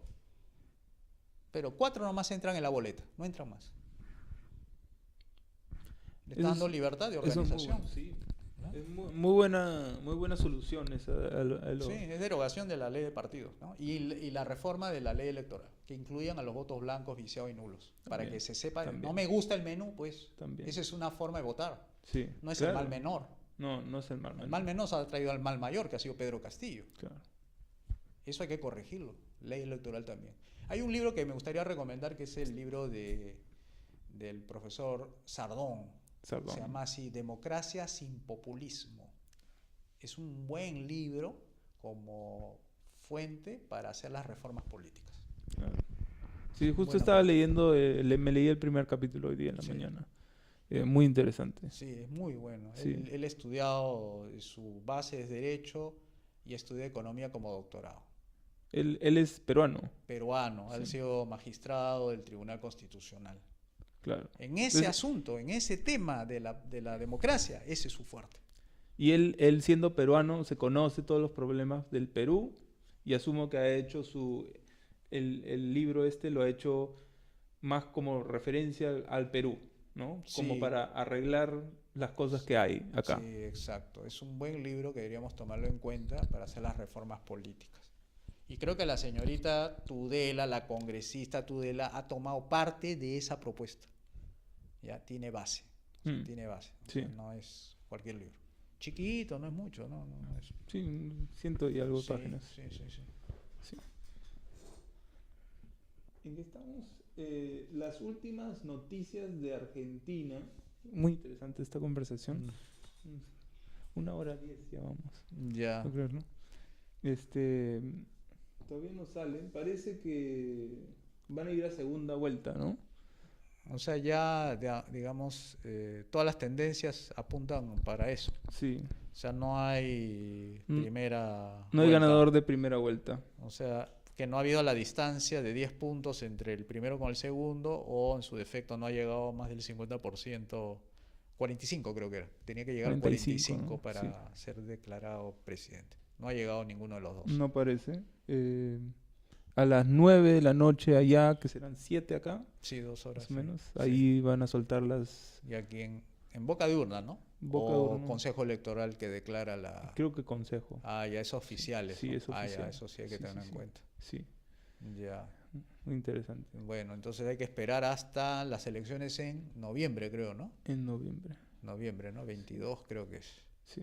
Pero 4 nomás entran en la boleta, no entran más. Le está Eso dando es- libertad de Eso es muy organización. bueno, sí. ¿no? Es muy buena solución esa a lo- Sí, es derogación de la ley de partidos, ¿no? Y la reforma de la ley electoral, que incluyan a los votos blancos, viciados y nulos, para También, que se sepa, también. no me gusta el menú, pues También. esa es una forma de votar, Sí, no es claro. el mal menor. No, no es el mal El menor. mal menor se ha traído al mal mayor, que ha sido Pedro Castillo. Claro. Eso hay que corregirlo, ley electoral también. Hay un libro que me gustaría recomendar, que es el libro del profesor Sardón. Sardón. Se llama así, Democracia sin populismo. Es un buen libro como fuente para hacer las reformas políticas. Claro. Sí, justo Bueno, estaba pues. leyendo, me leí el primer capítulo hoy día en la Sí. mañana. Muy interesante. Sí, es muy bueno. Sí. Él ha estudiado, su base es Derecho y estudia Economía como doctorado. Él es peruano, Peruano, Sí. ha sido magistrado del Tribunal Constitucional. claro. En ese Es- asunto, en ese tema de la democracia, ese es su fuerte. Y él siendo peruano se conoce todos los problemas del Perú y asumo que ha hecho el libro lo ha hecho más como referencia al Perú, ¿no? Como Sí. para arreglar las cosas que hay acá. Sí, exacto. Es un buen libro que deberíamos tomarlo en cuenta para hacer las reformas políticas. Y creo que la señorita Tudela, la congresista Tudela, ha tomado parte de esa propuesta. Ya tiene base. Tiene base. O Sí. sea, no es cualquier libro. Chiquito, no es mucho, no es. Sí, 100 y algo Sí, páginas. sí. Sí. ¿En qué estamos? Las últimas noticias de Argentina. Muy interesante esta conversación. 1 hora 10 ya vamos. Ya. No creo, ¿no? Todavía no salen. Parece que van a ir a segunda vuelta, ¿no? O sea, ya digamos, todas las tendencias apuntan para eso. Sí. O sea, no hay primera No hay vuelta. ganador de primera vuelta. O sea, que no ha habido la distancia de 10 puntos entre el primero con el segundo, o en su defecto no ha llegado más del 50%, 45 creo que era. Tenía que llegar al 45 ¿no? para Sí. ser declarado presidente. No ha llegado ninguno de los dos. No parece. A las 9 de la noche allá, que serán 7 acá, Sí, 2 horas. más o menos. Sí. Ahí van a soltar las... Y aquí en boca de urna, ¿no? Boca de o urna. consejo electoral que declara la... Creo que consejo. Ah, ya es oficial. Sí, eso. es oficial. Ya, eso sí hay que Sí, tener sí, en cuenta. Sí, Ya. muy interesante. Bueno, entonces hay que esperar hasta las elecciones en noviembre, creo, ¿no? En noviembre. Noviembre, ¿no? 22 creo que es. Sí.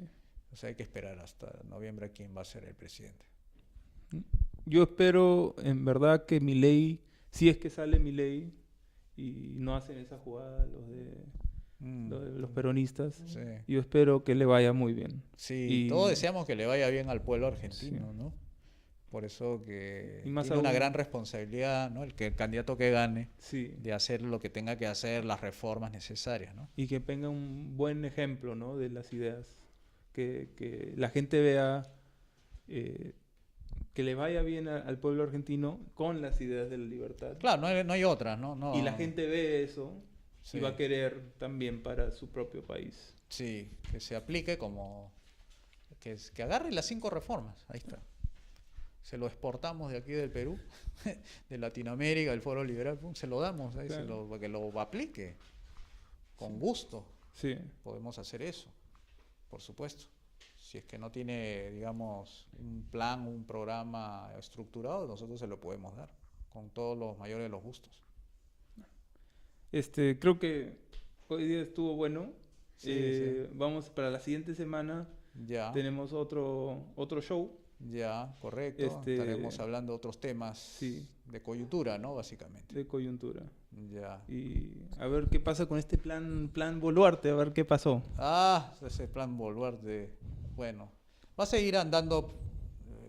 O sea, hay que esperar hasta noviembre quién va a ser el presidente. Yo espero, en verdad, que Milei, si es que sale Milei y no hacen esa jugada los peronistas, Sí. yo espero que le vaya muy bien. Sí, Y- todos deseamos que le vaya bien al pueblo argentino, ¿no? Por eso que Y más tiene una aún- gran responsabilidad, ¿no? El candidato que gane Sí. de hacer lo que tenga que hacer, las reformas necesarias, ¿no? Y que tenga un buen ejemplo, ¿no? De las ideas. Que la gente vea que le vaya bien al pueblo argentino con las ideas de la libertad. Claro, no hay otras, ¿no? No. Y la gente ve eso Sí. y va a querer también para su propio país. Sí, que se aplique como... Que agarre las 5 reformas, ahí está. Se lo exportamos de aquí del Perú, de Latinoamérica, del Foro Liberal, pum, se lo damos, ahí, Claro. para que lo aplique. Con gusto Sí. podemos hacer eso, por supuesto. Si es que no tiene, digamos, un plan, un programa estructurado, nosotros se lo podemos dar, con todos los mayores de los gustos. Creo que hoy día estuvo bueno. Sí. Vamos para la siguiente semana. Ya. Tenemos otro show. Ya, correcto. Estaremos hablando de otros temas Sí. de coyuntura, ¿no? Básicamente. De coyuntura. Ya. Y a ver qué pasa con este plan Boluarte, a ver qué pasó. Ese plan Boluarte, bueno, va a seguir andando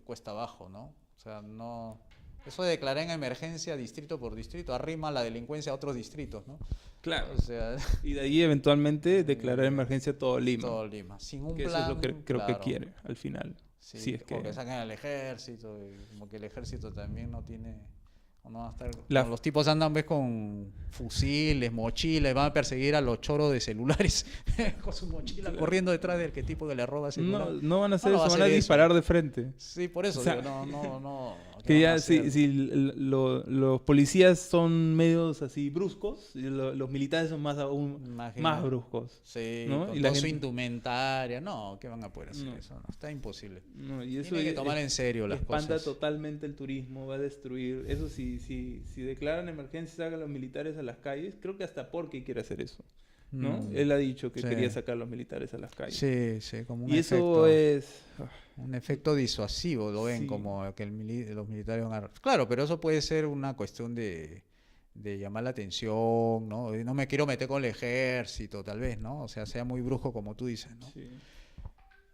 cuesta abajo, ¿no? O sea, no... Eso de declarar en emergencia distrito por distrito arrima la delincuencia a otros distritos, ¿no? Claro. O sea, Y de ahí eventualmente declarar emergencia todo Lima. todo Lima. Sin un Que plan, eso es lo que creo que claro. quiere al final. Sí, Si es o que que saquen al ejército, y como que el ejército también no tiene, o no va a estar, La- como los tipos andan ves con fusiles, mochilas, y van a perseguir a los choros de celulares con su mochila corriendo detrás del tipo que le roba el celular. no van a hacer No, no eso, va a van a hacer eso. disparar de frente. Sí, por eso O sea, digo, no. ¿qué Que van a ya hacer? si los policías son medios así bruscos, y los militares son más aún Imagínate. más bruscos. Sí, ¿no? con Y la toda su gente- indumentaria. No, ¿qué van a poder hacer No. eso? No, está imposible. No, y eso Tiene que tomar en serio las espanta cosas. totalmente el turismo, va a destruir. Eso si declaran emergencia y sacan los militares a las calles, creo que hasta Porky quiere hacer eso. ¿no? Mm. Él ha dicho que Sí. quería sacar a los militares a las calles. Sí, como un Y efecto. eso es... Un efecto disuasivo, lo ven Sí. como que los militares van a... Claro, pero eso puede ser una cuestión de llamar la atención, ¿no? No me quiero meter con el ejército, tal vez, ¿no? O sea, sea muy brusco como tú dices, ¿no? Sí.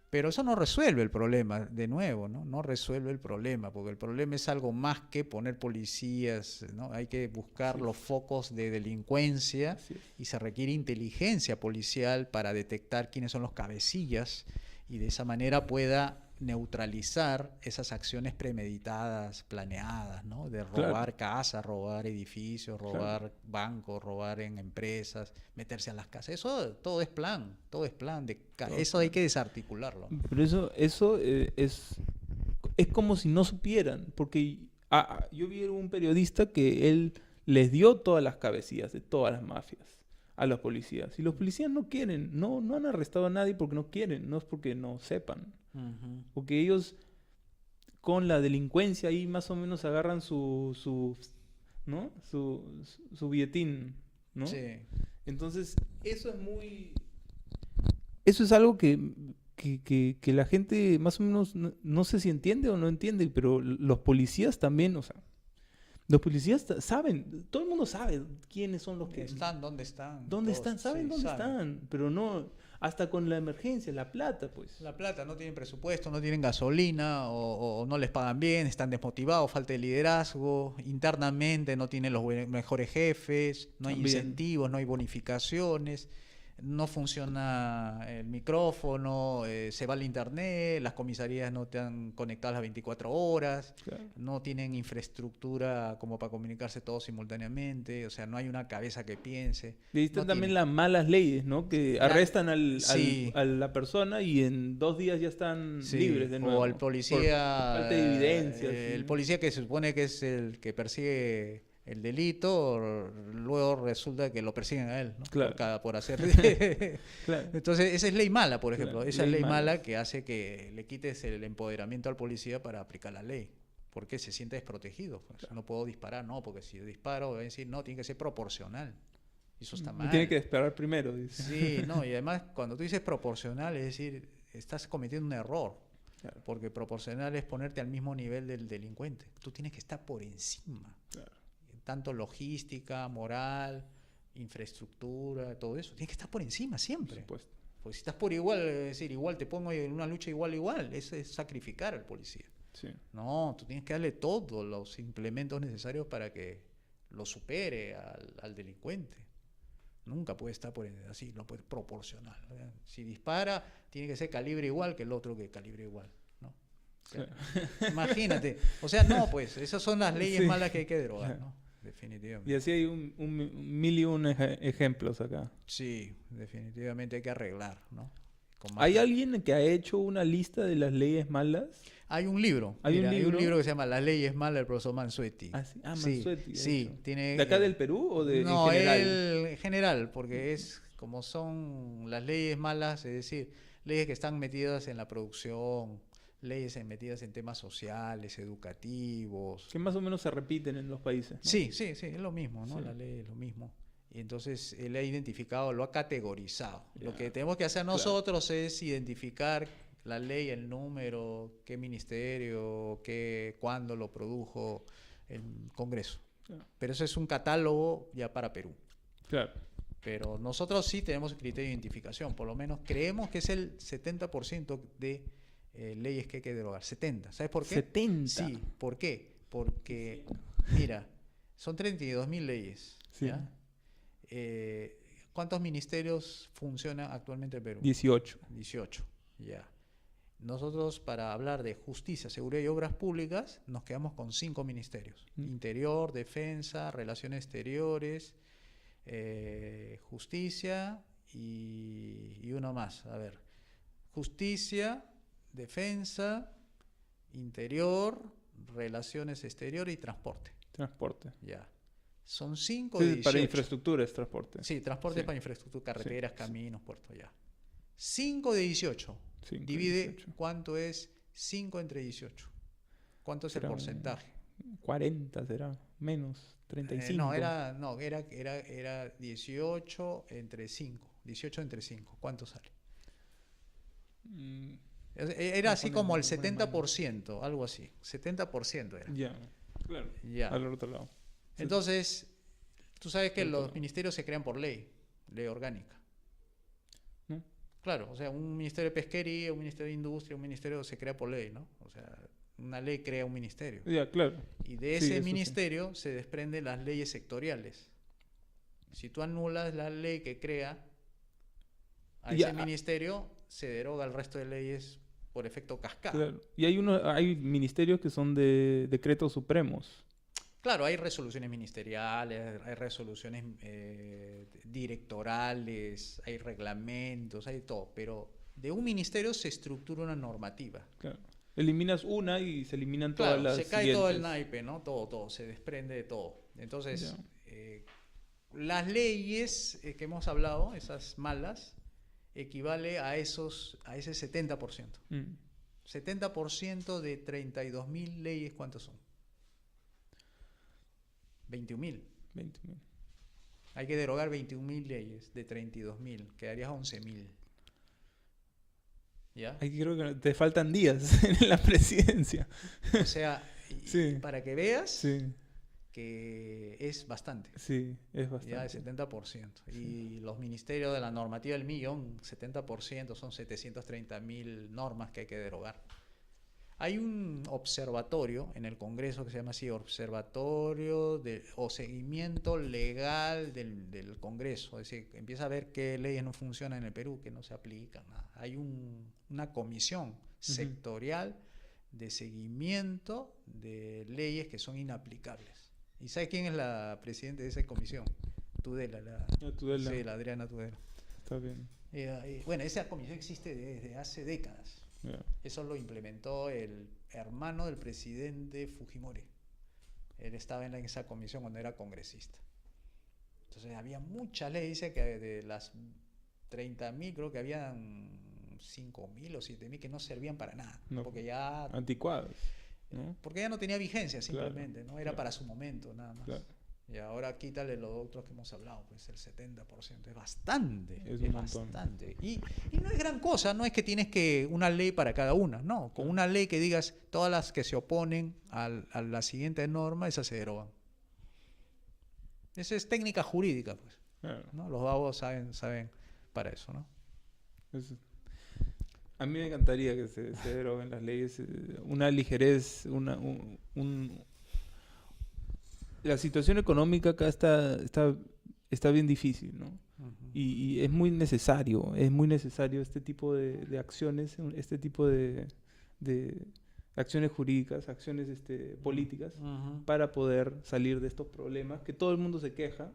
Pero eso no resuelve el problema, de nuevo, ¿no? No resuelve el problema, porque el problema es algo más que poner policías, ¿no? Hay que buscar Sí. los focos de delincuencia Así es. y se requiere inteligencia policial para detectar quiénes son los cabecillas y de esa manera pueda neutralizar esas acciones premeditadas, planeadas, ¿no? De Claro. robar casas, robar edificios, Claro. robar bancos, robar en empresas, meterse a las casas. Eso todo es plan, todo es plan. Todo Eso hay que desarticularlo. Pero eso es como si no supieran, porque yo vi un periodista que él les dio todas las cabecillas de todas las mafias a los policías. Y los policías no quieren, no han arrestado a nadie porque no quieren, no es porque no sepan. Ujú. Porque ellos con la delincuencia, ahí más o menos agarran ¿no? Su billetín, ¿no? Sí. Entonces, eso es algo que la gente más o menos no sé si entiende o no entiende, pero los policías también, o sea, los policías saben, todo el mundo sabe quiénes son los que Están, ¿dónde están? dónde Todos, están, saben sí, dónde saben. están, pero no, hasta con la emergencia, la plata, pues. La plata, no tienen presupuesto, no tienen gasolina o no les pagan bien, están desmotivados, falta de liderazgo, internamente no tienen los mejores jefes, no hay También. incentivos, no hay bonificaciones, no funciona el micrófono, se va el internet, las comisarías no están conectadas las 24 horas, Claro. no tienen infraestructura como para comunicarse todos simultáneamente, o sea, no hay una cabeza que piense. Y ahí están No también tiene. las malas leyes, ¿no? Que arrestan Sí. a la persona y en 2 días ya están Sí, libres de nuevo. o al policía, Por falta de evidencias. el policía que se supone que es el que persigue el delito, luego resulta que lo persiguen a él, ¿no? Claro. Por hacer... Claro. Entonces, esa es ley mala, por Claro, ejemplo. Esa es ley ley mala. mala que hace que le quites el empoderamiento al policía para aplicar la ley. Porque se siente desprotegido. Pues. Claro. No puedo disparar, no, porque si yo disparo, voy a decir, no, tiene que ser proporcional. Eso está mal. Tiene que esperar primero, dice. Sí, no, y además cuando tú dices proporcional, es decir, estás cometiendo un error. Claro. Porque proporcional es ponerte al mismo nivel del delincuente. Tú tienes que estar por encima. Claro. Tanto logística, moral, infraestructura, todo eso. Tienes que estar por encima Por siempre. supuesto. Porque si estás por igual, es decir, igual te pongo en una lucha igual, eso es sacrificar al policía. Sí. No, tú tienes que darle todos los implementos necesarios para que lo supere al delincuente. Nunca puede estar así, no puede proporcional. ¿Verdad? Si dispara, tiene que ser calibre igual que el otro que calibre igual. ¿No? O sea, imagínate. O sea, no, pues, esas son las leyes Sí. malas que hay que derogar, ¿no? Definitivamente. Y así hay mil y un ejemplos acá. Sí, definitivamente hay que arreglar, ¿no? ¿Hay alguien que ha hecho una lista de las leyes malas? Hay un libro. ¿Hay un Hay un libro? libro que se llama Las leyes malas del profesor Mansuetti. Ah, sí. Ah, Sí, Mansuetti ha sí, hecho. tiene. ¿De acá del Perú o No, en general? en general, porque es como son las leyes malas, es decir, leyes que están metidas en la producción, leyes metidas en temas sociales, educativos. Que más o menos se repiten en los países, ¿no? Sí, es lo mismo, ¿no? Sí. La ley es lo mismo. Y entonces él ha identificado, lo ha categorizado. Ya. Lo que tenemos que hacer Claro. nosotros es identificar la ley, el número, qué ministerio, cuándo lo produjo el Congreso. Claro. Pero eso es un catálogo ya para Perú. Claro. Pero nosotros sí tenemos criterio de identificación, por lo menos creemos que es el 70% de leyes que hay que derogar. 70. ¿Sabes por qué? 70. Sí, ¿por qué? Porque, mira, son 32.000 leyes. Sí. ¿Ya? ¿Cuántos ministerios funcionan actualmente en Perú? 18. 18, ya. Nosotros, para hablar de justicia, seguridad y obras públicas, nos quedamos con 5 ministerios. Interior, Defensa, Relaciones Exteriores, Justicia y uno más. A ver, Justicia, Defensa, Interior, Relaciones Exteriores y Transporte. Transporte. Ya. Son 5 Sí, de 18. para infraestructura es transporte. Sí, transporte Sí. para infraestructura, carreteras, Sí, caminos, puertos, ya. 5 de 18. 5 de Divide 18. cuánto es 5 entre 18. ¿Cuánto es el Será porcentaje? 40 será, menos 35. No, era 18 entre 5. 18 entre 5. ¿Cuánto sale? Mm, Era así poner- como el poner 70%, algo así. 70% era. ya, claro. Ya. Al otro lado. Sí. Entonces, tú sabes que Al otro los lado. ministerios se crean por ley orgánica. ¿No? Claro, o sea, un ministerio de pesquería, un ministerio de industria, un ministerio se crea por ley, ¿no? O sea, una ley crea un ministerio. Ya, claro. Y de Sí, ese eso sí. ministerio se desprenden las leyes sectoriales. Si tú anulas la ley que crea a Ya. ese ministerio, se deroga el resto de leyes por efecto cascada. Claro. Y hay ministerios que son de decretos supremos. Claro, hay resoluciones ministeriales, hay resoluciones directorales, hay reglamentos, hay todo, pero de un ministerio se estructura una normativa. Claro. Eliminas una y se eliminan todas Claro, las se cae todo el siguientes. naipe, ¿no? Todo, se desprende de todo. Entonces, Ya. las leyes que hemos hablado, esas malas, equivale a ese 70%. Mm. 70% de 32.000 leyes, ¿cuántos son? 21.000. 20.000. Hay que derogar 21.000 leyes de 32.000, quedarías 11.000. ¿Ya? Aquí creo que te faltan días en la presidencia. O sea, Sí. para que veas Sí, que es bastante. sí, es Ya de bastante. 70%. Sí. Y los ministerios de la normativa del millón, 70% son 730.000 normas que hay que derogar. Hay un observatorio en el Congreso que se llama así, Observatorio o Seguimiento Legal del Congreso. Es decir, empieza a ver qué leyes no funcionan en el Perú, que no se aplican. Nada. Hay una comisión sectorial de seguimiento de leyes que son inaplicables. ¿Y sabe quién es la presidenta de esa comisión? Tudela. Tudela. Sí, la Adriana Tudela. Está bien. Bueno, esa comisión existe desde hace décadas. Yeah. Eso lo implementó el hermano del presidente Fujimori. Él estaba en esa comisión cuando era congresista. Entonces había muchas leyes, dice que de las 30.000 creo que habían 5.000 o 7.000 que no servían para nada. No. Porque ya... Anticuados, ¿no? Porque ya no tenía vigencia simplemente, Claro, ¿no? Era claro. para su momento nada más. Claro. Y ahora quítale los otros que hemos hablado, pues el 70%. Es bastante. Es un montón. Bastante. Y no es gran cosa, no es que tienes que una ley para cada una, no. Con una ley que digas todas las que se oponen a la siguiente norma, esas se derogan. Esa es técnica jurídica, pues. Claro. ¿No? Los abogados saben para eso, ¿no? A mí me encantaría que se deroguen las leyes, una ligerez, la situación económica acá está bien difícil, ¿no? Y es muy necesario este tipo de acciones, este tipo de acciones jurídicas, acciones políticas, para poder salir de estos problemas, que todo el mundo se queja,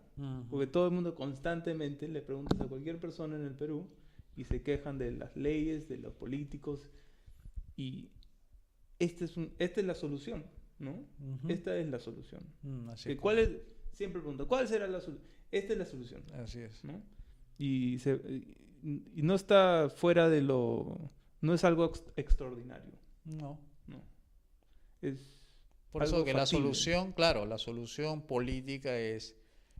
porque todo el mundo constantemente le preguntas a cualquier persona en el Perú y se quejan de las leyes, de los políticos, y esta es la solución, ¿no? Esta es la solución. Siempre pregunto, ¿cuál será la solución? Esta es la solución. Así es. ¿No? Y no está fuera de no es algo extraordinario. No. Es Por algo eso que factible. la solución política es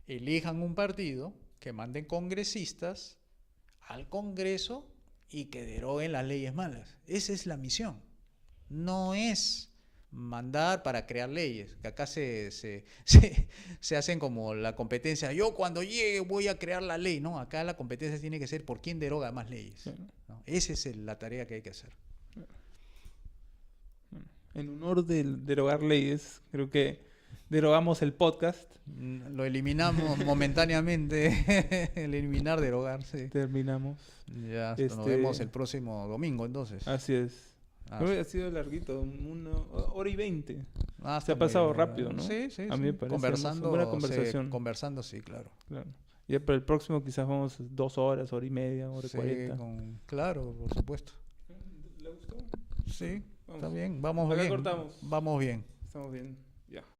elijan un partido que manden congresistas al Congreso y que deroguen las leyes malas. Esa es la misión. No es mandar para crear leyes, que acá se hacen como la competencia. Yo cuando llegue voy a crear la ley. No, acá la competencia tiene que ser por quién deroga más leyes. Sí. ¿No? Esa es la tarea que hay que hacer. En honor de derogar leyes, creo que derogamos el podcast. Lo eliminamos momentáneamente. Eliminar, derogar, sí. Terminamos. Ya, nos vemos el próximo domingo entonces. Así es. Creo que ha sido larguito, 1h20. Se ha pasado rápido, ¿no? Sí, sí. A mí me parece Conversando, buena conversación. Conversando, sí, claro. Claro. Ya para el próximo quizás vamos 2 horas, 1h30, 1h40. Claro, por supuesto. ¿Le gustó? Sí, Vamos. está bien. Vamos Acá bien. cortamos. Vamos bien. Estamos bien. Ya.